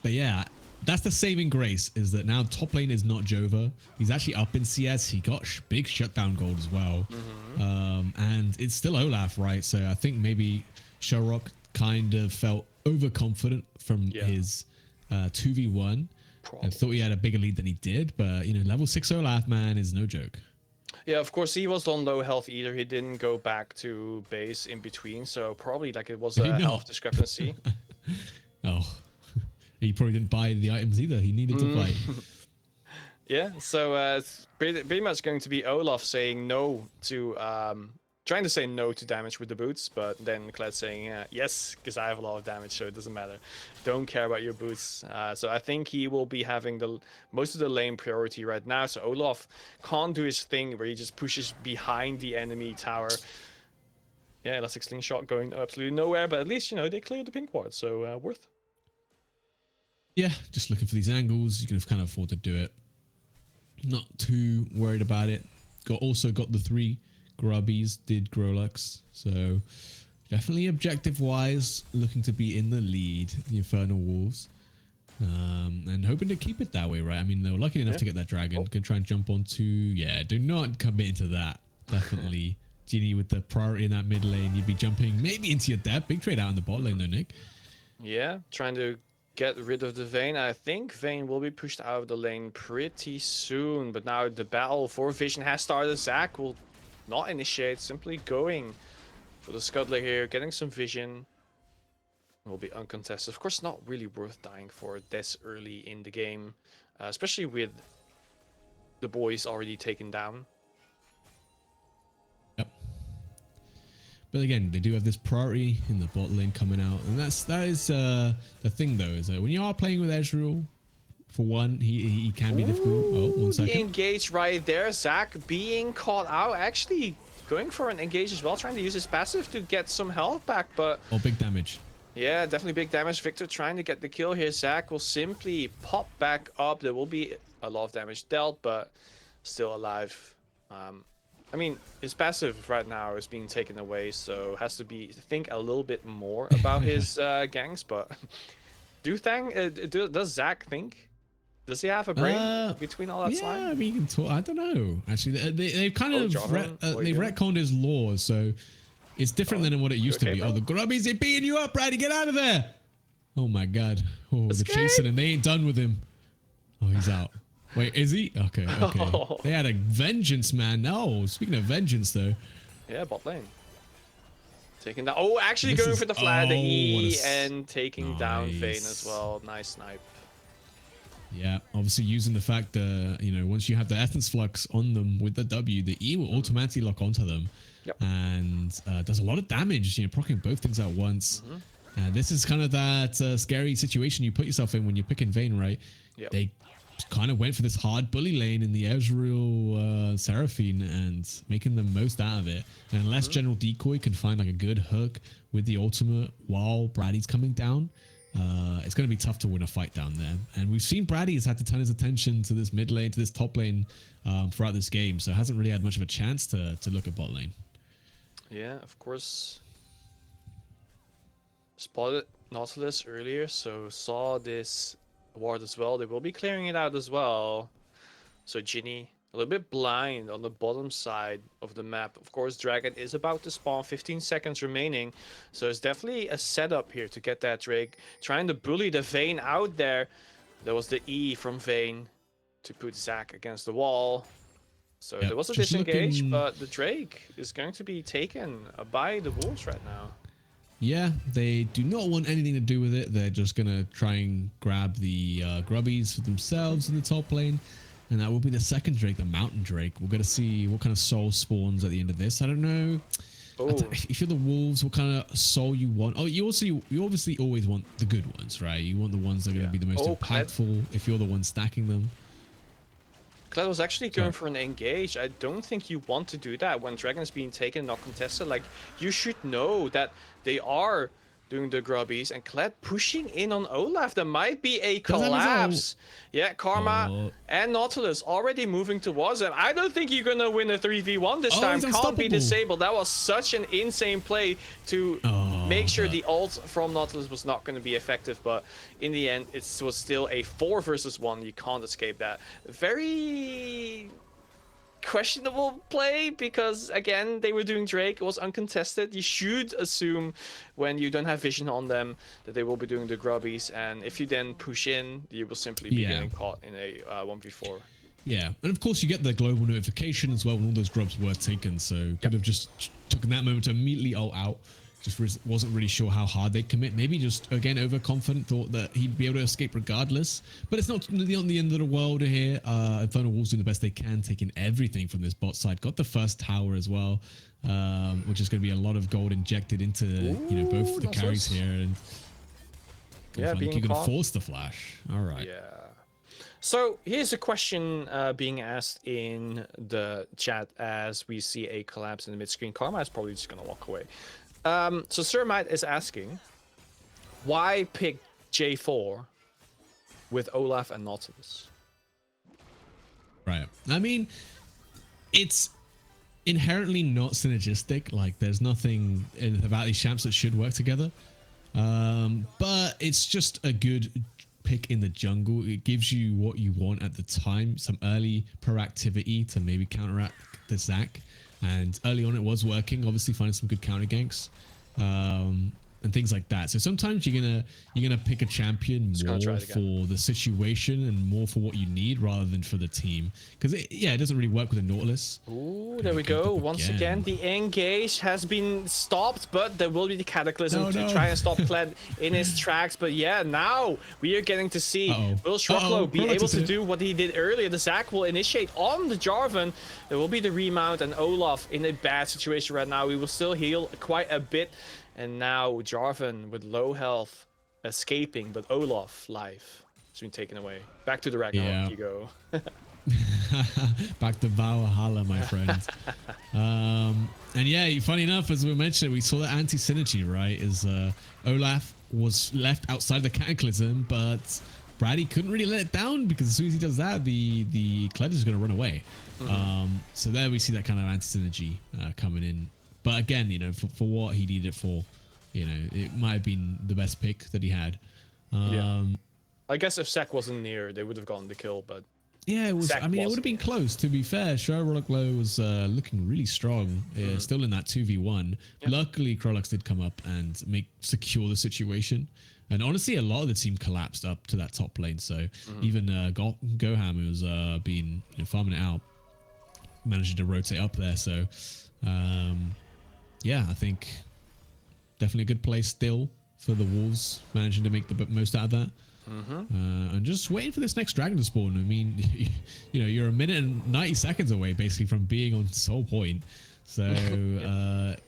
But yeah, that's the saving grace, is that now top lane is not Jova. He's actually up in CS. He got big shutdown gold as well. And it's still Olaf, right? So I think maybe Sherrock kind of felt overconfident from his 2v1. And thought he had a bigger lead than he did. But, level 6 Olaf, man, is no joke. Yeah, of course, he was on low health either. He didn't go back to base in between. So probably like it was a health discrepancy. He probably didn't buy the items either. He needed to fight. Yeah, so it's pretty much going to be Olaf saying no to trying to say no to damage with the boots, but then Kled saying yes, because I have a lot of damage, so it doesn't matter. Don't care about your boots. So I think he will be having most of the lane priority right now. So Olaf can't do his thing where he just pushes behind the enemy tower. Yeah, Elastic Slingshot going absolutely nowhere, but at least, they cleared the pink ward, so worth. Yeah, just looking for these angles. You can kind of afford to do it. Not too worried about it. also got the 3 grubbies, did Grolux. So definitely objective-wise, looking to be in the lead, the Infernal Wolves. And hoping to keep it that way, right? I mean, they were lucky enough to get that dragon. Can try and jump onto... Yeah, do not commit into that. Definitely. Genie with the priority in that mid lane. You'd be jumping maybe into your depth. Big trade out in the bot lane though, Nick. Yeah, trying to get rid of the Vayne. I think Vayne will be pushed out of the lane pretty soon. But now the battle for vision has started. Zac will not initiate, simply going for the Scuttler here, getting some vision. Will be uncontested. Of course, not really worth dying for this early in the game, especially with the boys already taken down. Yep. But again, they do have this priority in the bot lane coming out, and that is the thing though, is that when you are playing with Ezreal, for one, he can be difficult. Oh, 1 second. Engage right there. Zac being caught out, actually going for an engage as well, trying to use his passive to get some health back, but big damage. Yeah, definitely big damage. Victor trying to get the kill here. Zac will simply pop back up. There will be a lot of damage dealt, but still alive. I mean, his passive right now is being taken away, so has to think a little bit more about his ganks. But does Zac think? Does he have a brain between all that slime? Yeah, I mean, I don't know. Actually, they've kind of they've retconned his laws, so it's different than what it used to be. Oh, the grubbies are beating you up, Brady. Get out of there. Oh my god. Oh, they're chasing him. They ain't done with him. Oh, he's out. Wait, is he? Okay. They had a vengeance, man. No, speaking of vengeance, though. Yeah, bot lane. Taking down. Oh, actually going for the flag, the E, and taking down Vayne as well. Nice snipe. Yeah, obviously using the fact that, once you have the Essence Flux on them with the W, the E will automatically lock onto them. Yep. And does a lot of damage, proccing both things at once. This is kind of that scary situation you put yourself in when you're picking Vayne, right? Yep. They kind of went for this hard bully lane in the Ezreal Seraphine and making the most out of it. And unless General Decoy can find like a good hook with the ultimate while Brady's coming down, it's going to be tough to win a fight down there. And we've seen Brady has had to turn his attention to this mid lane, to this top lane throughout this game. So hasn't really had much of a chance to look at bot lane. Yeah, of course. Spotted Nautilus earlier, so saw this ward as well. They will be clearing it out as well. So Ginny, a little bit blind on the bottom side of the map. Of course, Dragon is about to spawn, 15 seconds remaining. So it's definitely a setup here to get that Drake. Trying to bully the Vayne out there. There was the E from Vayne to put Zac against the wall. So there was a disengage, but the Drake is going to be taken by the Wolves right now. Yeah, they do not want anything to do with it. They're just going to try and grab the grubbies for themselves in the top lane. And that will be the second Drake, the Mountain Drake. We're going to see what kind of soul spawns at the end of this. I don't know. If you're the Wolves, what kind of soul you want? Oh, you obviously always want the good ones, right? You want the ones that are going to be the most impactful if you're the one stacking them. Kled was actually going for an engage. I don't think you want to do that when Dragon is being taken and not contested. Like, you should know that they are doing the grubbies, and Kled pushing in on Olaf. There might be a collapse. Yeah, Karma and Nautilus already moving towards him. I don't think you're gonna win a 3v1 this time. Can't be disabled. That was such an insane play to make sure the ult from Nautilus was not gonna be effective, but in the end, it was still a 4 versus 1. You can't escape that. Very questionable play, because again, they were doing Drake. It was uncontested. You should assume when you don't have vision on them that they will be doing the grubbies, and if you then push in, you will simply be getting caught in a 1v4. Yeah, and of course you get the global notification as well when all those grubs were taken, so could have just taken that moment to immediately ult out. Just wasn't really sure how hard they'd commit. Maybe just, again, overconfident, thought that he'd be able to escape regardless. But it's not the end of the world here. Infernal Wolves doing the best they can, taking everything from this bot side. Got the first tower as well, which is going to be a lot of gold injected into both the carries here. And you're going to force the flash. All right. Yeah. So here's a question being asked in the chat as we see a collapse in the mid-screen. Karma is probably just going to walk away. So Surmite is asking, why pick J4 with Olaf and Nautilus? Right. I mean, it's inherently not synergistic. Like there's nothing about these champs that should work together. But it's just a good pick in the jungle. It gives you what you want at the time, some early proactivity to maybe counteract the Zac. And early on it was working, obviously finding some good counter ganks. And things like that. So sometimes you're gonna pick a champion more for the situation and more for what you need rather than for the team. Because it doesn't really work with a Nautilus. Ooh, there we go. Once again, the engage has been stopped, but there will be the Cataclysm to try and stop Kled in his tracks. But yeah, now we are getting to see will Shrocklow be able to do what he did earlier. The Zac will initiate on the Jarvan. There will be the remount, and Olaf in a bad situation right now. We will still heal quite a bit. And now Jarvan with low health escaping, but Olaf life has been taken away. Back to the Ragnarok you go. Back to Valhalla, my friend. And yeah, funny enough, as we mentioned, we saw the anti-synergy, right? Is Olaf was left outside the Cataclysm, but Brady couldn't really let it down because as soon as he does that, the Kled is going to run away. So there we see that kind of anti-synergy coming in. But again, you know, for what he needed it for, you know, it might have been the best pick that he had. I guess if Zac wasn't near, they would have gotten the kill, but yeah, it was. I mean, it would have been close. To be fair, Shrocklow was looking really strong, still in that 2v1. Luckily, Krolux did come up and secure the situation. And honestly, a lot of the team collapsed up to that top lane. So even Goham, who was been farming it out, managing to rotate up there. So. Yeah, I think definitely a good play still for the Wolves, managing to make the most out of that. And just waiting for this next dragon to spawn. I mean, you know, you're a minute and 90 seconds away basically from being on Soul Point. So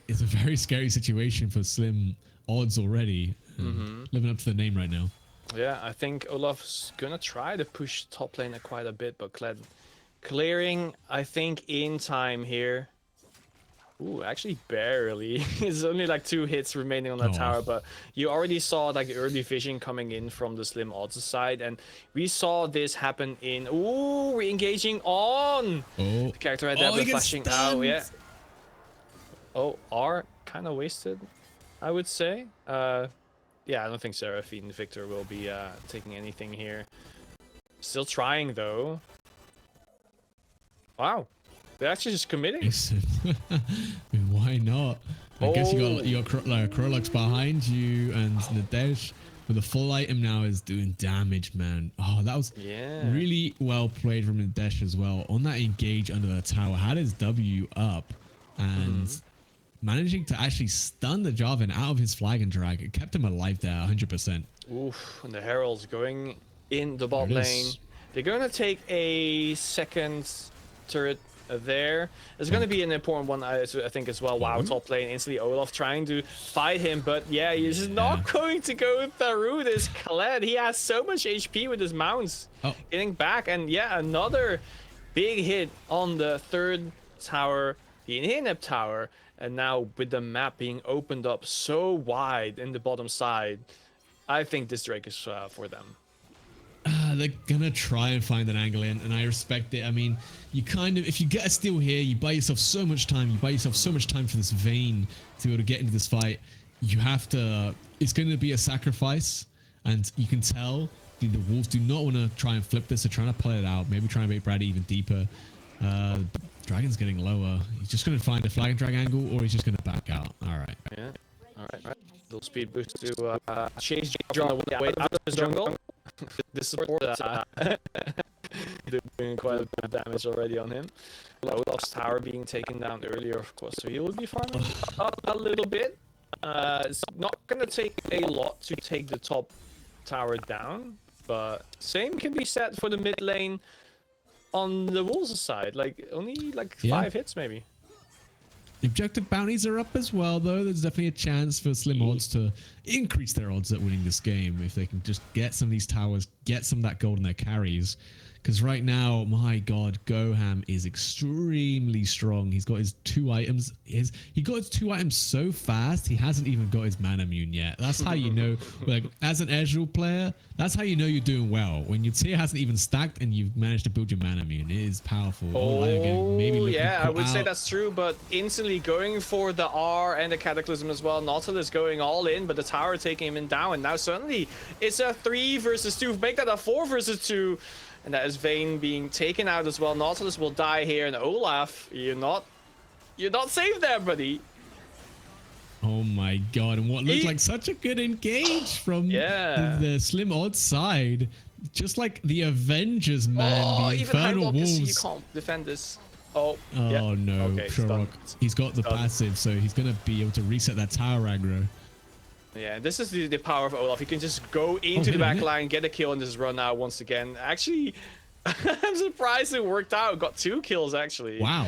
it's a very scary situation for SlimOdds already. Living up to the name right now. Yeah, I think Olaf's gonna try to push top lane quite a bit, but Kled clearing, I think, in time here. Ooh, actually barely. It's only like 2 hits remaining on that tower, but you already saw like early vision coming in from the SlimOdds side, and we saw this happen in re-engaging on the character right there, but flashing out. R kind of wasted, I would say. Yeah, I don't think Seraphine Victor will be taking anything here. Still trying though. Wow. They're actually just committing. I mean, why not? I guess you got like Krolux behind you, and Nadesh with a full item now is doing damage, man. Oh, that was really well played from Nadesh as well. On that engage under the tower, had his W up and managing to actually stun the Jarvan out of his flag and drag. It kept him alive there, 100%. Oof, and the Herald's going in the bot lane. They're going to take a second turret there. It's going to be an important one, I think, as well. Wow, top lane instantly Olaf trying to fight him, but yeah, he's just not going to go through this Kled. He has so much HP with his mounts getting back, and yeah, another big hit on the third tower, the Inhib tower, and now with the map being opened up so wide in the bottom side, I think this Drake is for them. They're gonna try and find an angle in, and I respect it. I mean, you kind of, if you get a steal here, you buy yourself so much time. You buy yourself so much time for this Vayne to be able to get into this fight. You have to. It's going to be a sacrifice, and you can tell the Wolves do not want to try and flip this. They're trying to play it out. Maybe try and make Brady even deeper. Dragon's getting lower. He's just going to find a flag and drag angle, or he's just going to back out. All right. Yeah. All right. Little speed boost to chase John away out of the jungle. This support doing quite a bit of damage already on him. Olaf's tower being taken down earlier, of course, so he will be farming up a little bit. It's not gonna take a lot to take the top tower down, but same can be said for the mid lane on the Wolves' side. Like only like 5 hits maybe. The objective bounties are up as well, though. There's definitely a chance for SlimOdds to increase their odds at winning this game if they can just get some of these towers, get some of that gold in their carries. because right now, my God, Goham is extremely strong. He's got his 2 items. He got his 2 items so fast, he hasn't even got his mana immune yet. That's how you know, like, as an Ezreal player, that's how you know you're doing well. When your tier hasn't even stacked and you've managed to build your mana immune. It is powerful. Oh, yeah, I would say that's true, but instantly going for the R and the Cataclysm as well. Nautilus going all in, but the tower taking him down, and now suddenly it's a 3 versus 2. Make that a 4 versus 2. And that is Vayne being taken out as well. Nautilus will die here, and Olaf, you're not safe there, buddy. Oh my God! And what looked like such a good engage from the SlimOdds side, just like the Avengers, man. The Infernal Wolves. You can't defend this. Oh no, okay, Sherlock. He's got the passive, so he's gonna be able to reset that tower aggro. Yeah, this is the power of Olaf. He can just go into the back line, get a kill, and just run out once again. Actually, I'm surprised it worked out. Got 2 kills, actually. Wow.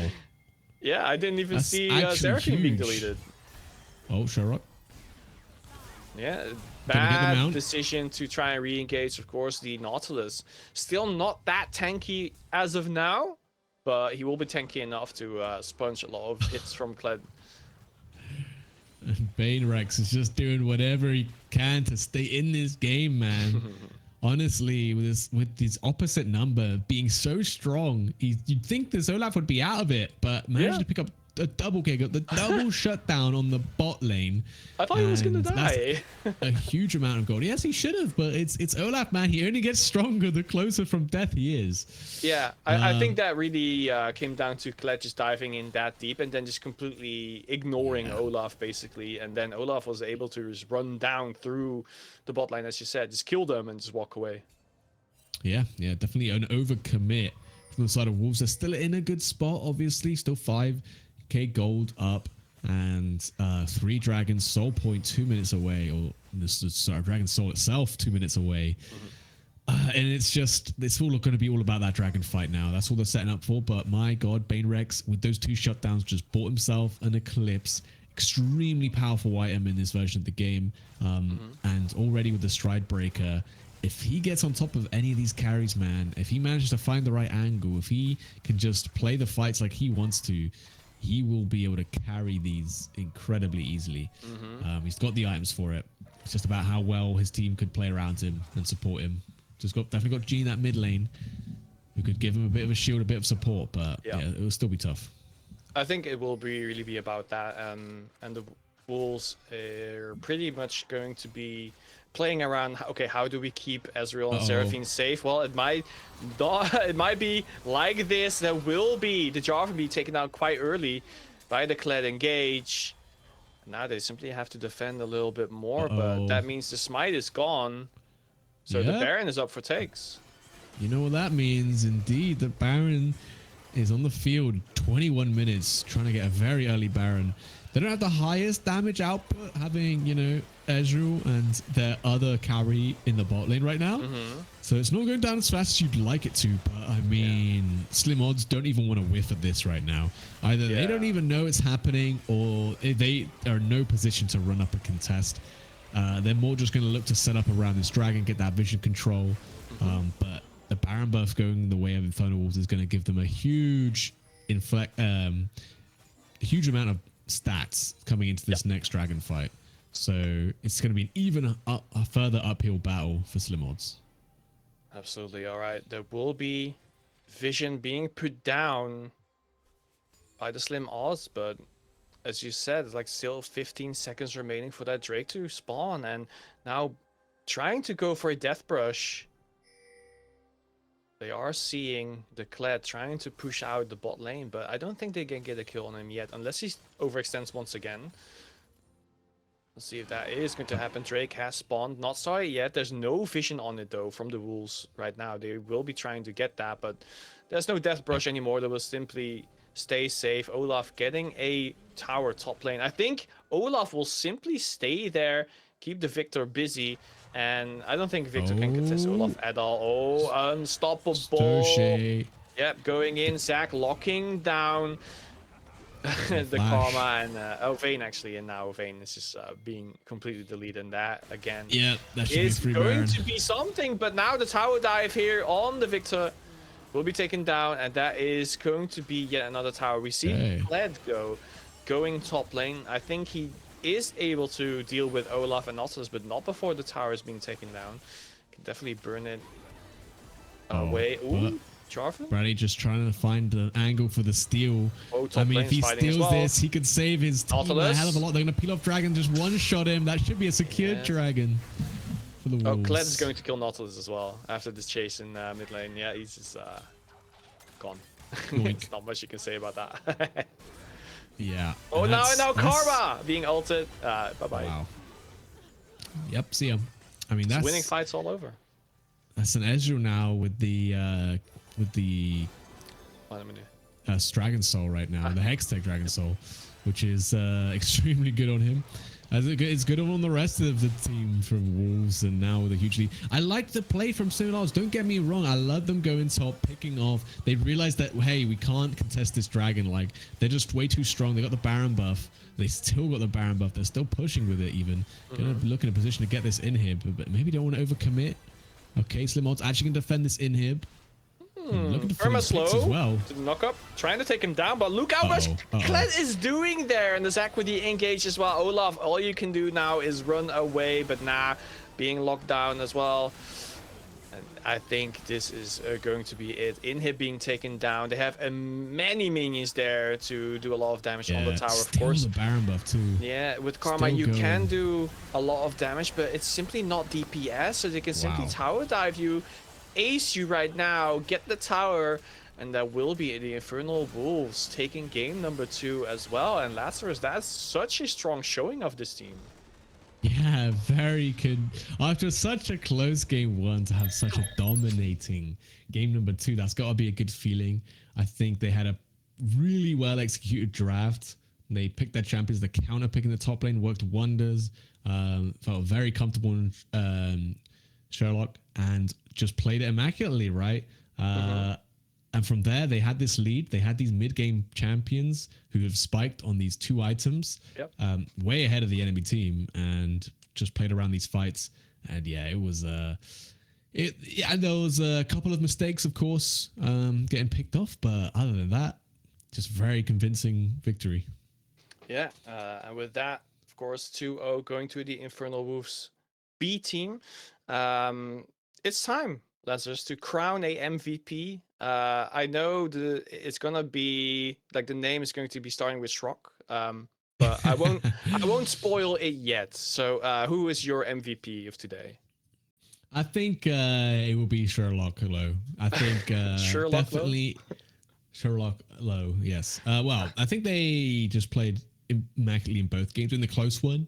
Yeah, I didn't even see Seraphine being deleted. Oh, Sherlock. Yeah, bad decision to try and re-engage, of course, the Nautilus. Still not that tanky as of now, but he will be tanky enough to sponge a lot of hits from Kled. And Banerex is just doing whatever he can to stay in this game, man. Honestly, with this opposite number being so strong, you'd think this Olaf would be out of it, but managed to pick up a double kick, the double shutdown on the bot lane. I thought he was gonna die. A huge amount of gold. Yes, he should have, but it's Olaf, man. He only gets stronger the closer from death he is. Yeah, I think that really came down to Kled just diving in that deep and then just completely ignoring Olaf, basically. And then Olaf was able to just run down through the bot lane, as you said, just kill them and just walk away. Yeah, definitely an overcommit from the side of Wolves. They're still in a good spot, obviously. Still 5k gold up, and 3 Dragon Soul Point 2 minutes away, or Dragon Soul itself 2 minutes away. And it's all going to be all about that dragon fight now. That's all they're setting up for. But my God, Banerex with those 2 shutdowns just bought himself an Eclipse. Extremely powerful item in this version of the game. And already with the Stride Breaker, if he gets on top of any of these carries, man, if he manages to find the right angle, if he can just play the fights like he wants to, he will be able to carry these incredibly easily. He's got the items for it. It's just about how well his team could play around him and support him. Definitely got G in that mid lane, who could give him a bit of a shield, a bit of support, but yeah, it will still be tough. I think it will really be about that, and the Wolves are pretty much going to be playing around. Okay, how do we keep Ezreal and Seraphine safe? Well, it might be like this. There will be the Jarvan be taken out quite early by the Kled engage. Now they simply have to defend a little bit more, but that means the smite is gone, so the Baron is up for takes. You know what that means? Indeed, the Baron is on the field. 21 minutes trying to get a very early Baron. They don't have the highest damage output, having, you know, Ezreal and their other carry in the bot lane right now. So it's not going down as fast as you'd like it to, but I mean, SlimOdds don't even want to whiff at this right now. Either they don't even know it's happening, or they are in no position to run up a contest. They're more just going to look to set up around this dragon, get that vision control. But the Baron buff going the way of Infernal Wolves is going to give them a huge amount of stats coming into this next dragon fight. So it's going to be an even a further uphill battle for SlimOdds. Absolutely. All right, there will be vision being put down by the SlimOdds, but as you said, it's like still 15 seconds remaining for that Drake to spawn, and now trying to go for a death brush. They are seeing the Kled trying to push out the bot lane, but I don't think they can get a kill on him yet, unless he overextends once again. Let's see if that is going to happen. Drake has spawned. Not sorry yet. There's no vision on it, though, from the Wolves right now. They will be trying to get that, but there's no death brush anymore. They will simply stay safe. Olaf getting a tower top lane. I think Olaf will simply stay there, keep the Victor busy, and I don't think Victor can contest Olaf at all. Oh, unstoppable. Yep, going in. Zac locking down the Karma, and Vayne actually, and now Vayne is just being completely deleted, and that again that should is be free going Baron. to be something. But now the tower dive here on the Victor, will be taken down, and that is going to be yet another tower. We see Okay. Kled going top lane. I think he is able to deal with Olaf and Nautilus, but not before the tower is being taken down. Can definitely burn it away. Ooh, Jarvan? Bradley just trying to find an angle for the steal. Oh, I top mean, lane if is he fighting as steals well. this, he could save his team a Nautilus. hell of a lot. They're going to peel off Dragon, just one-shot him. That should be a secured Yeah. dragon for the Oh, Wolves. Kled is going to kill Nautilus as well after this chase in mid lane. Yeah, he's just gone. There's not much you can say about that. Yeah. Oh, and now that's- Karma being ulted. Bye-bye. Wow. Yep, see him. I mean, that's Winning fights all over. That's an Ezreal now with the Wait a minute. Dragon Soul right now, the Hextech Dragon Soul, which is extremely good on him. It's good on the rest of the team from Wolves, and now with a huge lead. I like the play from SlimOdds. Don't get me wrong. I love them going top, picking off. They realized that, hey, we can't contest this dragon. Like, they're just way too strong. They got the Baron buff. They still got the Baron buff. They're still pushing with it even. Gonna look in a position to get this inhib, but maybe don't want to overcommit. Okay, SlimOdds actually can defend this inhib. Looking for Irma these picks slow as well. to the knock up, trying to take him down, but look how much Kled is doing there, and the Zac with the engage as well. Olaf, all you can do now is run away, but nah, being locked down as well. And I think this is going to be it. Inhib being taken down. They have many minions there to do a lot of damage on the tower, of still course. the Baron buff too. Yeah, with Karma, Still you going. can do a lot of damage, but it's simply not DPS, so they can simply Wow. tower dive you, ace you right now, get the tower, and that will be the Infernal Wolves taking game number 2 as well. And Lazarus, that's such a strong showing of this team. Yeah, very good. After such a close game 1 to have such a dominating game number 2, that's got to be a good feeling. I think they had a really well executed draft. They picked their champions. The counter pick in the top lane worked wonders. Felt very comfortable in Sherlock and just played it immaculately, right? And from there, they had this lead. They had these mid-game champions who have spiked on these 2 items, way ahead of the enemy team, and just played around these fights. And yeah, it was there was a couple of mistakes, of course, getting picked off, but other than that, just very convincing victory. Yeah, and with that, of course, 2-0 going to the Infernal Wolves B team. It's time, Lazarus, to crown a MVP. I know it's gonna be like the name is going to be starting with Shrock, but I won't spoil it yet. So, who is your MVP of today? I think it will be Sherlock Low. I think Sherlock definitely Sherlock Low. Yes. Well, I think they just played immaculately in both games. In the close one,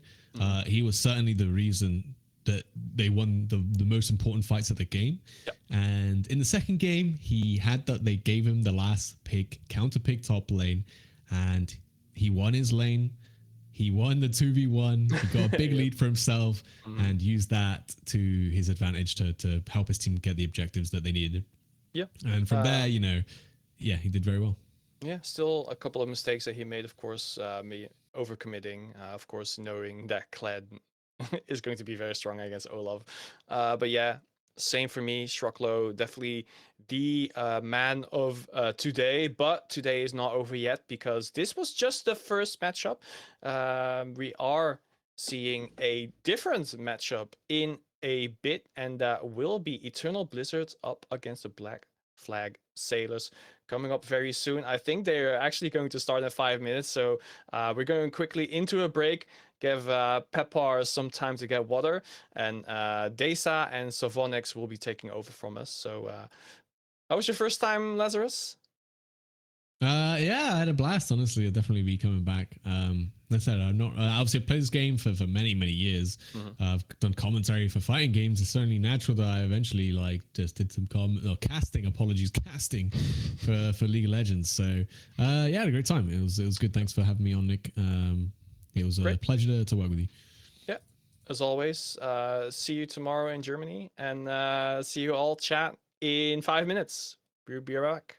he was certainly the reason that they won the most important fights of the game. Yep. And in the second game, they gave him the last pick, counter pick top lane, and he won his lane. He won the 2v1. He got a big lead for himself and used that to his advantage to help his team get the objectives that they needed. Yeah. And from there, he did very well. Yeah, still a couple of mistakes that he made, of course, me overcommitting, of course, knowing that Kled is going to be very strong against Olaf. But yeah, same for me. Shrocklow, definitely the man of today, but today is not over yet because this was just the first matchup. We are seeing a different matchup in a bit, and that will be Eternal Blizzards up against the Black Flag Sailors coming up very soon. I think they're actually going to start in 5 minutes, so we're going quickly into a break. Give Pepar some time to get water, and Desa and Sovonix will be taking over from us. So, how was your first time, Lazarus? Yeah, I had a blast. Honestly, I'll definitely be coming back. Like I said, I'm not obviously I played this game for many years. I've done commentary for fighting games. It's certainly natural that I eventually just did some casting for League of Legends. So yeah, I had a great time. It was good. Thanks for having me on, Nick. It was a pleasure to work with you. Yeah, as always. See you tomorrow in Germany, and see you all chat in 5 minutes. We'll be right back.